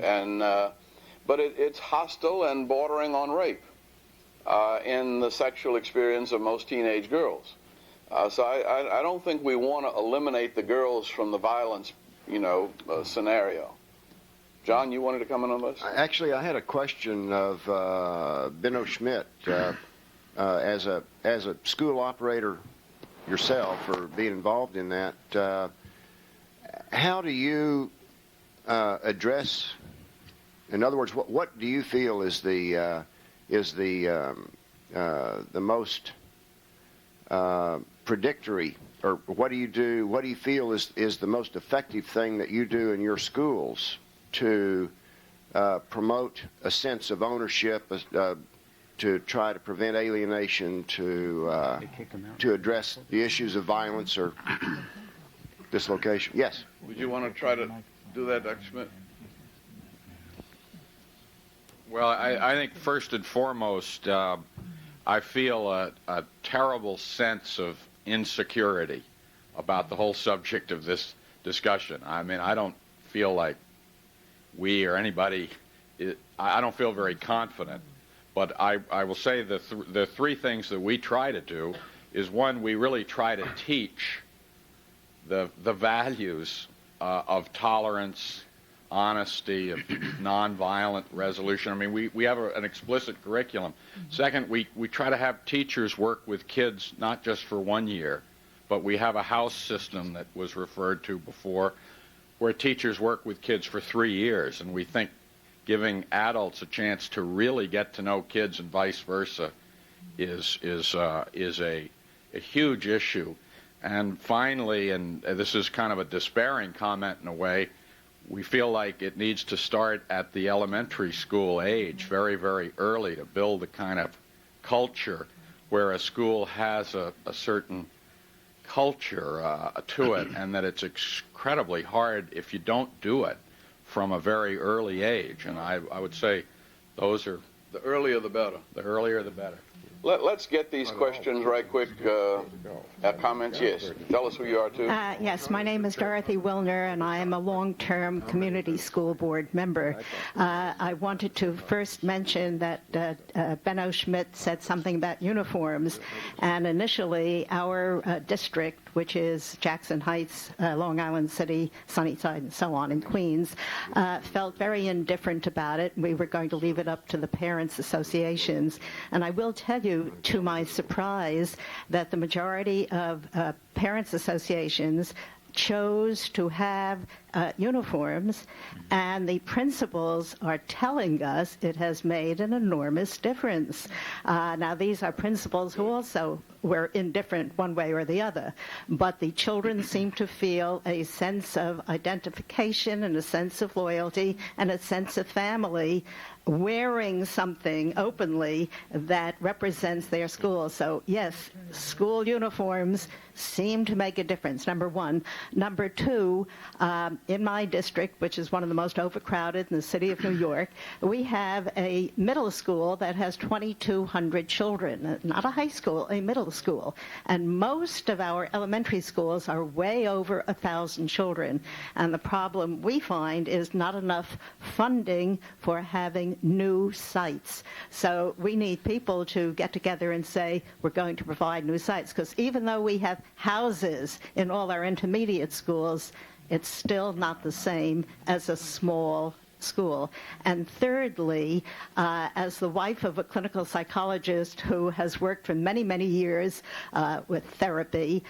but it's hostile and bordering on rape in the sexual experience of most teenage girls. So I don't think we want to eliminate the girls from the violence, scenario. John, you wanted to comment on this? Actually, I had a question of Benno Schmidt. As a school operator yourself, or being involved in that, how do you address? In other words, what do you feel is the most predictory, or what do you feel is the most effective thing that you do in your schools to promote a sense of ownership, to try to prevent alienation, to address the issues of violence or dislocation? Yes. Would you want to try to do that, Dr. Schmidt? Well, I think first and foremost, I feel a terrible sense of insecurity about the whole subject of this discussion. I mean, I don't feel like we or anybody, I don't feel very confident. But I will say the 3 things that we try to do is, one, we really try to teach the values of tolerance, honesty, of nonviolent resolution. I mean, we have an explicit curriculum. Second, we try to have teachers work with kids not just for 1 year, but we have a house system that was referred to before, where teachers work with kids for 3 years, and we think giving adults a chance to really get to know kids and vice versa is a huge issue. And finally, and this is kind of a despairing comment in a way, we feel like it needs to start at the elementary school age, very, very early, to build the kind of culture where a school has a certain culture to it, and that it's incredibly hard, if you don't do it, from a very early age. And I would say those are, The earlier the better. the earlier the better. Let's get these questions right quick. Comments, yes. Tell us who you are, too. Yes, my name is Dorothy Wilner, and I am a long-term community school board member. I wanted to first mention that Benno Schmidt said something about uniforms, and initially our district, which is Jackson Heights, Long Island City, Sunnyside, and so on in Queens, felt very indifferent about it. We were going to leave it up to the parents' associations, and I will tell you, to my surprise, that the majority of parents' associations chose to have uniforms, and the principals are telling us it has made an enormous difference. Now, these are principals who also were indifferent one way or the other, but the children seem to feel a sense of identification and a sense of loyalty and a sense of family wearing something openly that represents their school. So, yes, school uniforms seem to make a difference, number one. Number two, in my district, which is one of the most overcrowded in the city of New York, we have a middle school that has 2,200 children. Not a high school, a middle school. And most of our elementary schools are way over 1,000 children. And the problem we find is not enough funding for having new sites. So we need people to get together and say, we're going to provide new sites. Because even though we have houses in all our intermediate schools, it's still not the same as a small school. And thirdly, as the wife of a clinical psychologist who has worked for many, many years with therapy,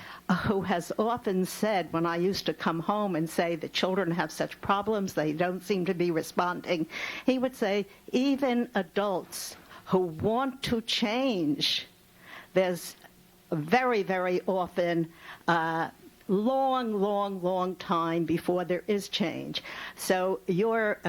who has often said, when I used to come home and say the children have such problems, they don't seem to be responding, he would say, even adults who want to change, there's very, very often long time before there is change. So you're,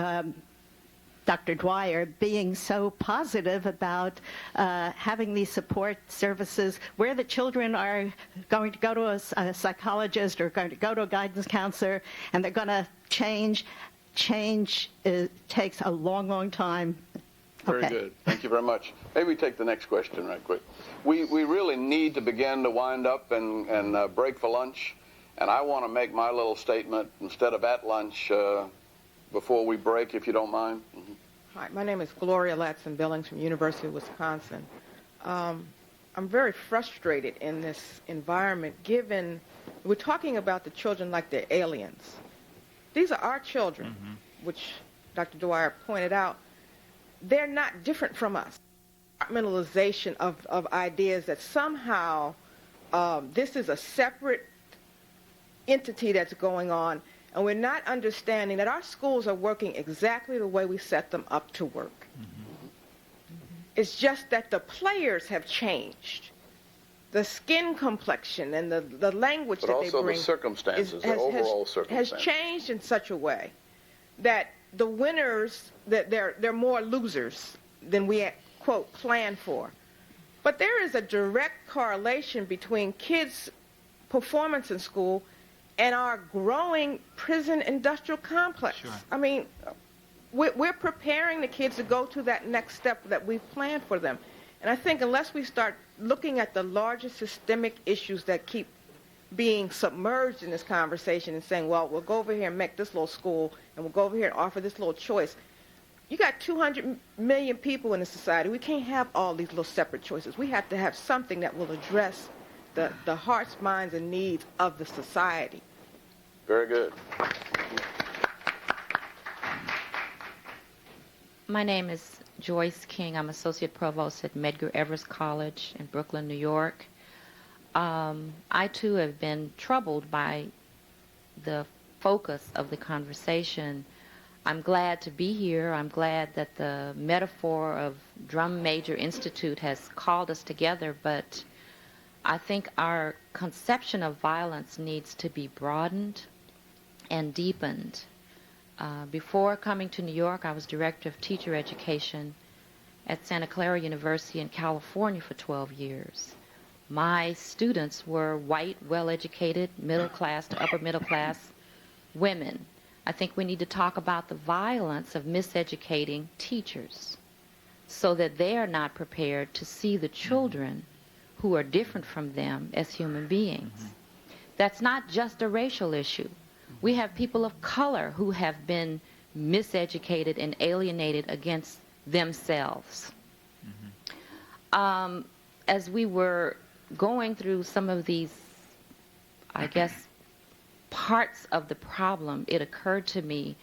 Dr. Dwyer, being so positive about having these support services where the children are going to go to a psychologist or going to go to a guidance counselor and they're going to change. Change takes a long time. Very Okay. good. Thank you very much. Maybe we take the next question right quick. We really need to begin to wind up and break for lunch. And I want to make my little statement instead of at lunch before we break, if you don't mind. Mm-hmm. Hi, my name is Gloria Latson-Billings from University of Wisconsin. I'm very frustrated in this environment given we're talking about the children like they're aliens. These are our children, which Dr. Dwyer pointed out. They're not different from us. Compartmentalization of ideas that somehow this is a separate entity that's going on, and we're not understanding that our schools are working exactly the way we set them up to work. It's just that the players have changed. The skin complexion and the language that they bring. But also the circumstances, the overall circumstances. Has changed in such a way that the winners, that they're more losers than we, quote, planned for. But there is a direct correlation between kids' performance in school and our growing prison industrial complex. Sure. I mean, we're preparing the kids to go to that next step that we've planned for them. And I think unless we start looking at the larger systemic issues that keep being submerged in this conversation and saying, well, we'll go over here and make this little school, and we'll go over here and offer this little choice. You got 200 million people in the society. We can't have all these little separate choices. We have to have something that will address the hearts, minds, and needs of the society. Very good. My name is Joyce King. I'm Associate Provost at Medgar Evers College in Brooklyn, New York. I, too, have been troubled by the focus of the conversation. I'm glad to be here. I'm glad that the metaphor of Drum Major Institute has called us together, but I think our conception of violence needs to be broadened and deepened. Before coming to New York, I was Director of Teacher Education at Santa Clara University in California for 12 years. My students were white, well-educated, middle class to upper middle class women. I think we need to talk about the violence of miseducating teachers so that they are not prepared to see the children who are different from them as human beings. That's not just a racial issue. We have people of color who have been miseducated and alienated against themselves. As we were going through some of these, I guess, parts of the problem, it occurred to me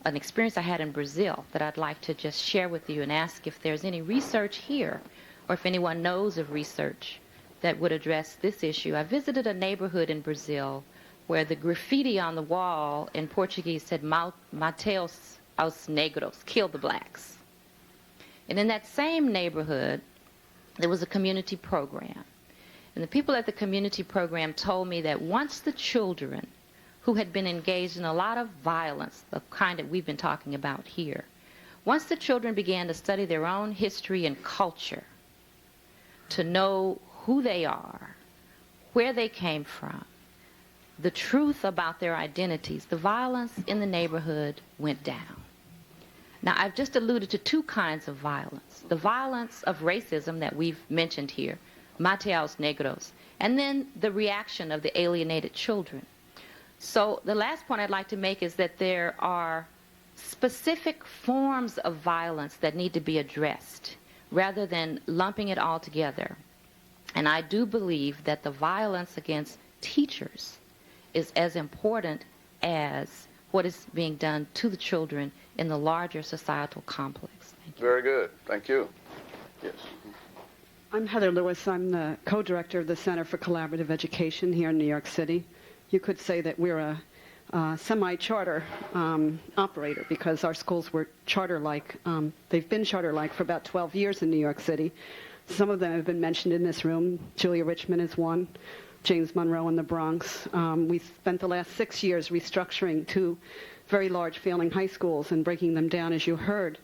an experience I had in Brazil that I'd like to just share with you and ask if there's any research here or if anyone knows of research that would address this issue. I visited a neighborhood in Brazil where the graffiti on the wall in Portuguese said Mateus aos negros, kill the blacks. And in that same neighborhood, there was a community program. And the people at the community program told me that once the children who had been engaged in a lot of violence, the kind that we've been talking about here, once the children began to study their own history and culture, to know who they are, where they came from, the truth about their identities, the violence in the neighborhood went down. Now, I've just alluded to two kinds of violence. The violence of racism that we've mentioned here, Mateus Negros, and then the reaction of the alienated children. So the last point I'd like to make is that there are specific forms of violence that need to be addressed rather than lumping it all together. And I do believe that the violence against teachers is as important as what is being done to the children in the larger societal complex. Thank you. Very good. Thank you. Yes. I'm Heather Lewis. I'm the co-director of the Center for Collaborative Education here in New York City. You could say that we're a semi-charter operator because our schools were charter-like. They've been charter-like for about 12 years in New York City. Some of them have been mentioned in this room. Julia Richmond is one. James Monroe in the Bronx. We spent the last 6 years restructuring two very large failing high schools and breaking them down, as you heard.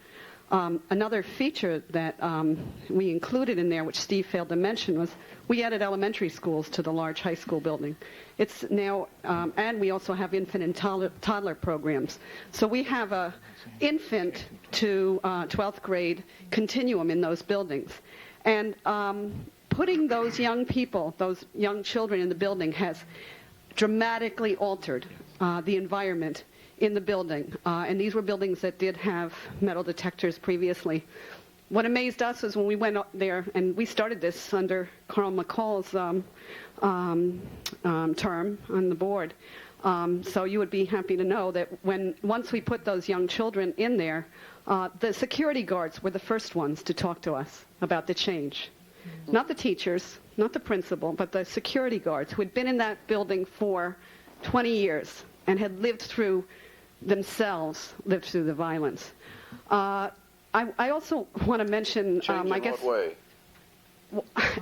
Another feature that we included in there, which Steve failed to mention, was we added elementary schools to the large high school building. It's now, and we also have infant and toddler programs. So we have a infant to 12th grade continuum in those buildings. And putting those young people, those young children in the building has dramatically altered the environment in the building. And these were buildings that did have metal detectors previously. What amazed us was when we went up there, and we started this under Carl McCall's term on the board. So you would be happy to know that once we put those young children in there, the security guards were the first ones to talk to us about the change. Not the teachers, not the principal, but the security guards who had been in that building for 20 years and had lived through the violence. I also want to mention, I guess,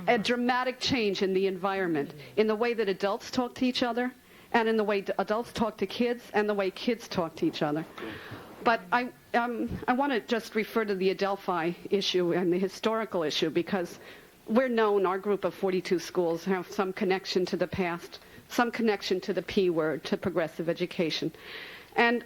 a dramatic change in the environment, in the way that adults talk to each other, and in the way adults talk to kids, and the way kids talk to each other. But I want to just refer to the Adelphi issue and the historical issue, because we're known, our group of 42 schools have some connection to the past, some connection to the P word, to progressive education. And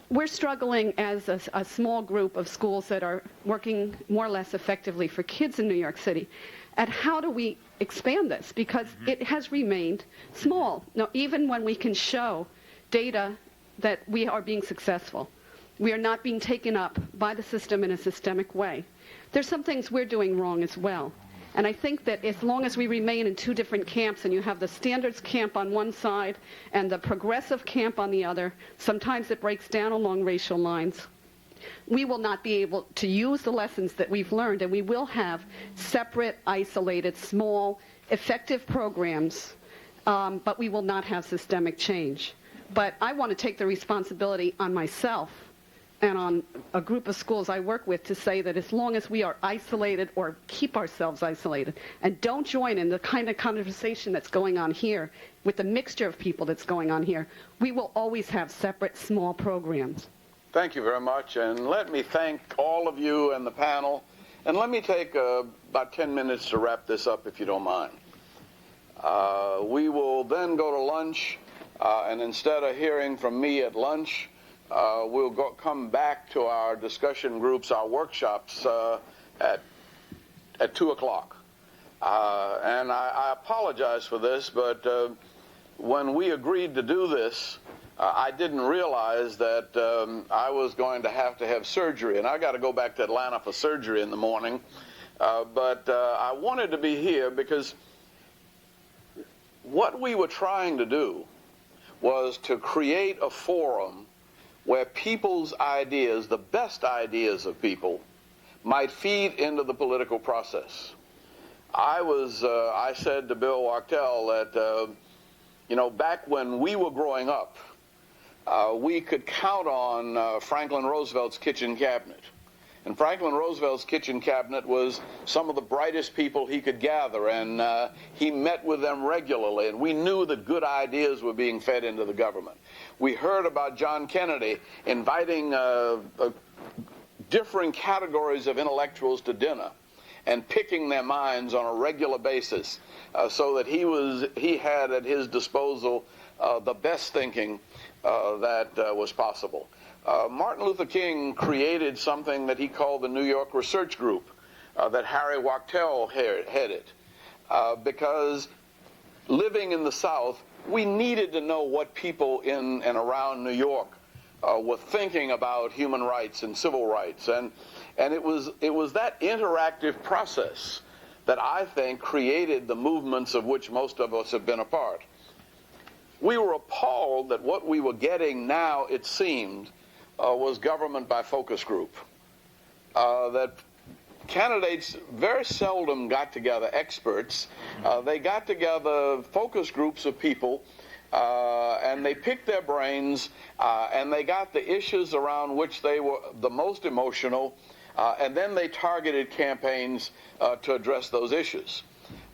we're struggling as a small group of schools that are working more or less effectively for kids in New York City at how do we expand this, because it has remained small. Now, even when we can show data that we are being successful, we are not being taken up by the system in a systemic way. There's some things we're doing wrong as well. And I think that as long as we remain in two different camps, and you have the standards camp on one side and the progressive camp on the other, sometimes it breaks down along racial lines, we will not be able to use the lessons that we've learned, and we will have separate, isolated, small, effective programs, but we will not have systemic change. But I want to take the responsibility on myself and on a group of schools I work with to say that as long as we are isolated or keep ourselves isolated and don't join in the kind of conversation that's going on here with the mixture of people that's going on here, we will always have separate small programs. Thank you very much, and let me thank all of you and the panel, and let me take about 10 minutes to wrap this up if you don't mind. We will then go to lunch, and instead of hearing from me at lunch, we'll come back to our discussion groups, our workshops at 2 o'clock. And I apologize for this, but when we agreed to do this, I didn't realize that I was going to have surgery, and I got to go back to Atlanta for surgery in the morning. But I wanted to be here because what we were trying to do was to create a forum where people's ideas, the best ideas of people, might feed into the political process. I said to Bill Wachtel that, back when we were growing up, we could count on Franklin Roosevelt's kitchen cabinet. And Franklin Roosevelt's kitchen cabinet was some of the brightest people he could gather, and he met with them regularly, and we knew that good ideas were being fed into the government. We heard about John Kennedy inviting differing categories of intellectuals to dinner and picking their minds on a regular basis so that he had at his disposal the best thinking that was possible. Martin Luther King created something that he called the New York Research Group that Harry Wachtel headed because living in the South, we needed to know what people in and around New York were thinking about human rights and civil rights. And it was that interactive process that I think created the movements of which most of us have been a part. We were appalled that what we were getting now, it seemed, was government by focus group. That candidates very seldom got together experts. They got together focus groups of people, and they picked their brains, and they got the issues around which they were the most emotional, and then they targeted campaigns to address those issues.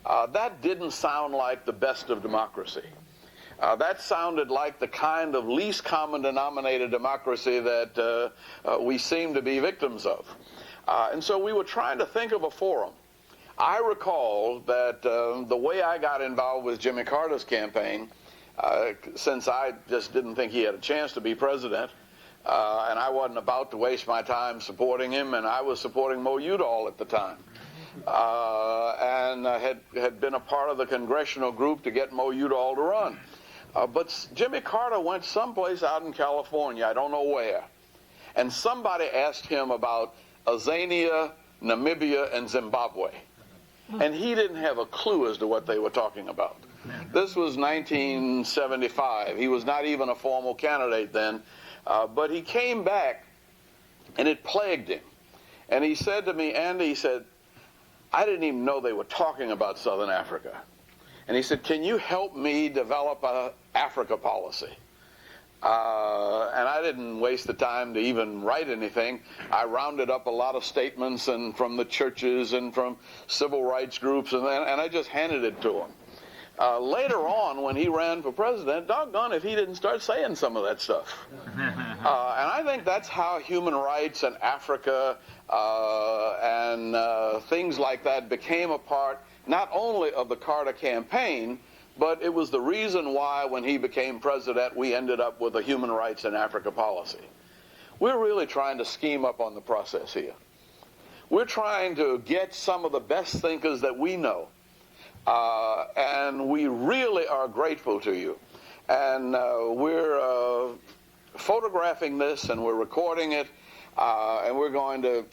That didn't sound like the best of democracy. That sounded like the kind of least common denominator democracy that we seem to be victims of. And so we were trying to think of a forum. I recall that the way I got involved with Jimmy Carter's campaign, since I just didn't think he had a chance to be president, and I wasn't about to waste my time supporting him, and I was supporting Mo Udall at the time. And had been a part of the congressional group to get Mo Udall to run. But Jimmy Carter went someplace out in California, I don't know where, and somebody asked him about Azania, Namibia, and Zimbabwe. And he didn't have a clue as to what they were talking about. This was 1975. He was not even a formal candidate then, but he came back, and it plagued him. And he said to me, Andy, he said, I didn't even know they were talking about Southern Africa. And he said, can you help me develop an Africa policy? And I didn't waste the time to even write anything. I rounded up a lot of statements and from the churches and from civil rights groups, and I just handed it to him. Later on, when he ran for president, doggone if he didn't start saying some of that stuff. And I think that's how human rights and Africa and things like that became a part not only of the Carter campaign, but it was the reason why, when he became president, we ended up with a human rights in Africa policy. We're really trying to scheme up on the process here. We're trying to get some of the best thinkers that we know, and we really are grateful to you. And we're photographing this, and we're recording it, and we're going to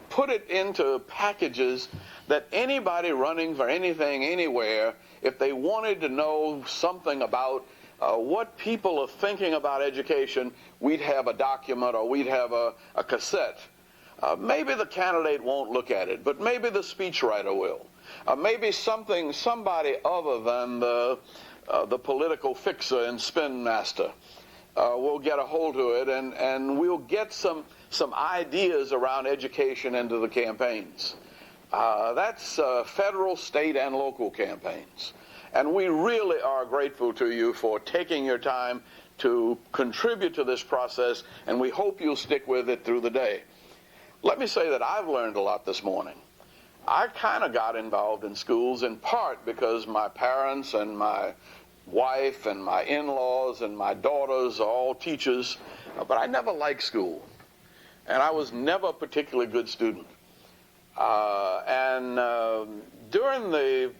put it into packages that anybody running for anything, anywhere, if they wanted to know something about what people are thinking about education, we'd have a document or we'd have a cassette. Maybe the candidate won't look at it, but maybe the speechwriter will. Maybe somebody other than the political fixer and spin master will get a hold of it, and we'll get some ideas around education into the campaigns. That's federal, state, and local campaigns. And we really are grateful to you for taking your time to contribute to this process, and we hope you'll stick with it through the day. Let me say that I've learned a lot this morning. I kind of got involved in schools in part because my parents and my wife and my in-laws and my daughters are all teachers, but I never liked school. And I was never a particularly good student. During the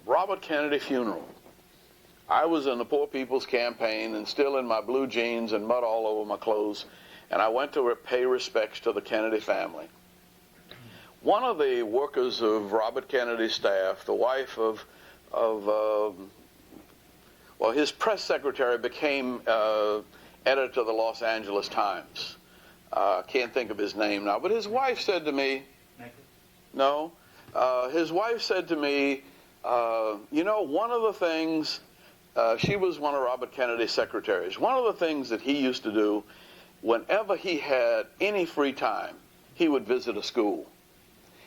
Robert Kennedy funeral, I was in the Poor People's Campaign and still in my blue jeans and mud all over my clothes, and I went to pay respects to the Kennedy family. One of the workers of Robert Kennedy's staff, the wife of his press secretary became editor of the Los Angeles Times. Can't think of his name now, but his wife said to me, his wife said to me, one of the things, she was one of Robert Kennedy's secretaries, one of the things that he used to do whenever he had any free time, he would visit a school.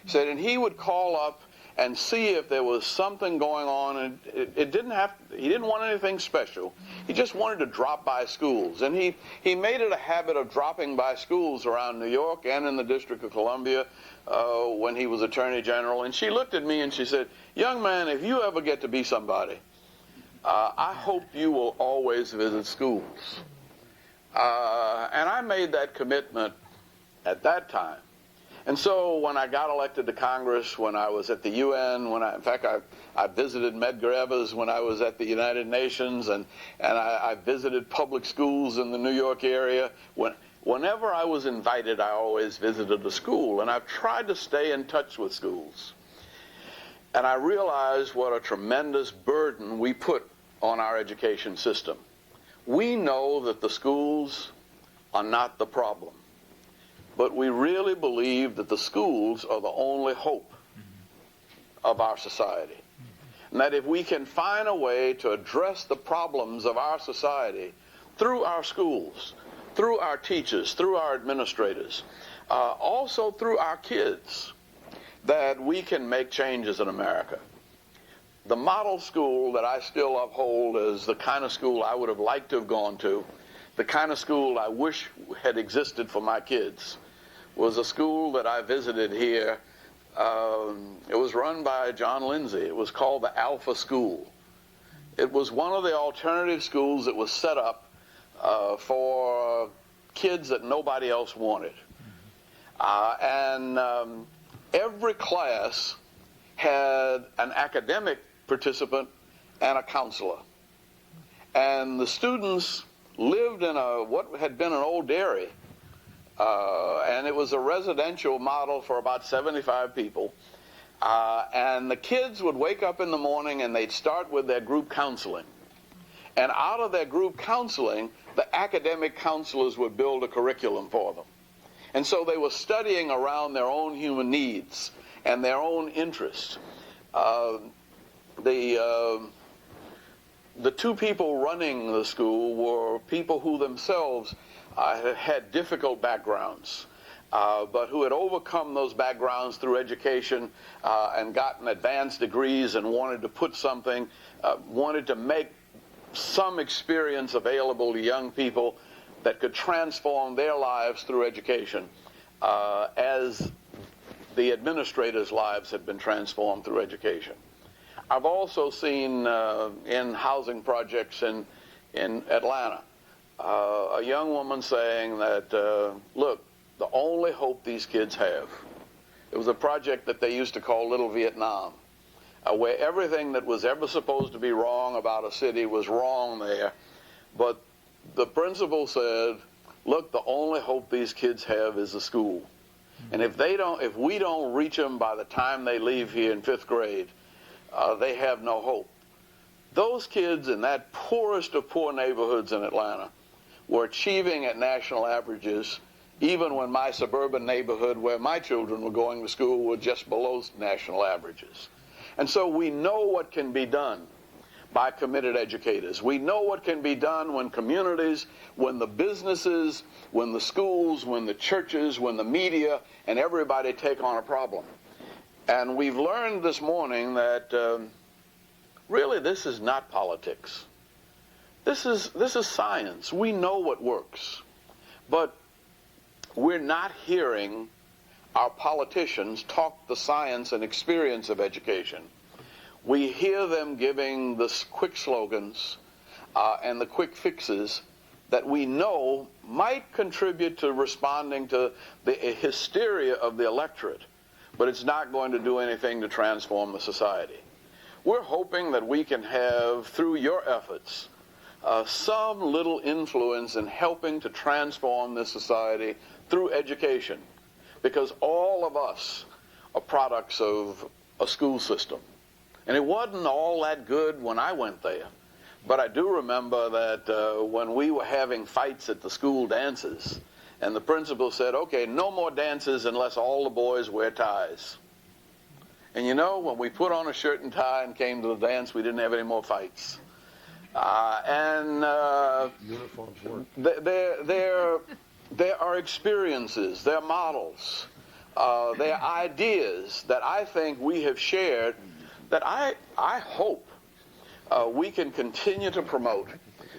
He said, and he would call up and see if there was something going on, and he didn't want anything special. He just wanted to drop by schools, and he made it a habit of dropping by schools around New York and in the District of Columbia when he was Attorney General. And she looked at me and she said, young man, if you ever get to be somebody, I hope you will always visit schools. And I made that commitment at that time. And so when I got elected to Congress, when I was at the UN, in fact, I visited Medgar Evers when I was at the United Nations, and I visited public schools in the New York area. Whenever I was invited, I always visited a school, and I've tried to stay in touch with schools. And I realized what a tremendous burden we put on our education system. We know that the schools are not the problem. But we really believe that the schools are the only hope of our society. And that if we can find a way to address the problems of our society through our schools, through our teachers, through our administrators, also through our kids, that we can make changes in America. The model school that I still uphold as the kind of school I would have liked to have gone to, the kind of school I wish had existed for my kids, was a school that I visited here. It was run by John Lindsay. It was called the Alpha School. It was one of the alternative schools that was set up for kids that nobody else wanted. Every class had an academic participant and a counselor. And the students lived in what had been an old dairy. And it was a residential model for about 75 people. And the kids would wake up in the morning and they'd start with their group counseling. And out of their group counseling, the academic counselors would build a curriculum for them. And so they were studying around their own human needs and their own interests. The two people running the school were people who themselves had difficult backgrounds, but who had overcome those backgrounds through education and gotten advanced degrees and wanted to put something, wanted to make some experience available to young people that could transform their lives through education, as the administrators' lives had been transformed through education. I've also seen in housing projects in Atlanta, a young woman saying that, look, the only hope these kids have. It was a project that they used to call Little Vietnam, where everything that was ever supposed to be wrong about a city was wrong there. But the principal said, look, the only hope these kids have is a school. And if we don't reach them by the time they leave here in 5th grade, they have no hope. Those kids in that poorest of poor neighborhoods in Atlanta were achieving at national averages, even when my suburban neighborhood where my children were going to school were just below national averages. And so we know what can be done by committed educators. We know what can be done when communities, when the businesses, when the schools, when the churches, when the media, and everybody take on a problem. And we've learned this morning that really this is not politics. This is science. We know what works. But we're not hearing our politicians talk the science and experience of education. we hear them giving the quick slogans and the quick fixes that we know might contribute to responding to the hysteria of the electorate, but it's not going to do anything to transform the society. We're hoping that we can have, through your efforts, some little influence in helping to transform this society through education, because all of us are products of a school system. And it wasn't all that good when I went there. But I do remember that when we were having fights at the school dances, and the principal said, okay, no more dances unless all the boys wear ties. And you know, when we put on a shirt and tie and came to the dance, we didn't have any more fights. Uniforms work. There are experiences, there are models, there are ideas that I think we have shared that I hope we can continue to promote.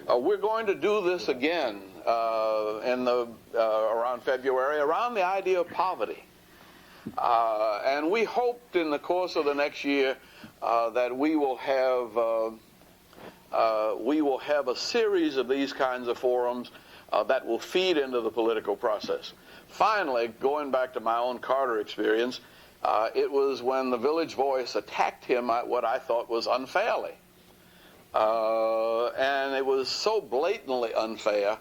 We're going to do this again around February, around the idea of poverty. And we hoped in the course of the next year that we will have a series of these kinds of forums that will feed into the political process. Finally, going back to my own Carter experience, it was when the Village Voice attacked him at what I thought was unfairly. And it was so blatantly unfair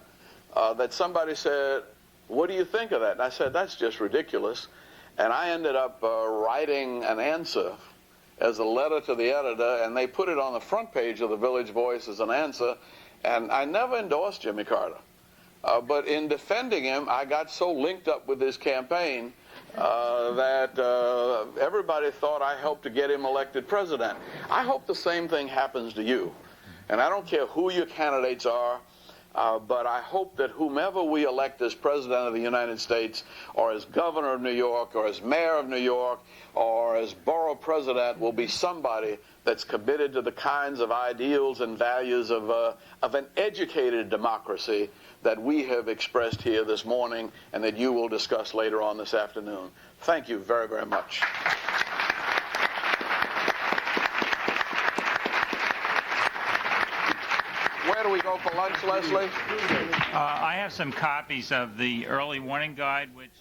that somebody said, what do you think of that? And I said, that's just ridiculous. And I ended up writing an answer as a letter to the editor, and they put it on the front page of the Village Voice as an answer. And I never endorsed Jimmy Carter. But in defending him, I got so linked up with his campaign that everybody thought I helped to get him elected president. I hope the same thing happens to you. And I don't care who your candidates are, but I hope that whomever we elect as president of the United States, or as governor of New York, or as mayor of New York, or as borough president, will be somebody that's committed to the kinds of ideals and values of an educated democracy that we have expressed here this morning and that you will discuss later on this afternoon. Thank you very, very much. Where do we go for lunch, Leslie? I have some copies of the early warning guide, which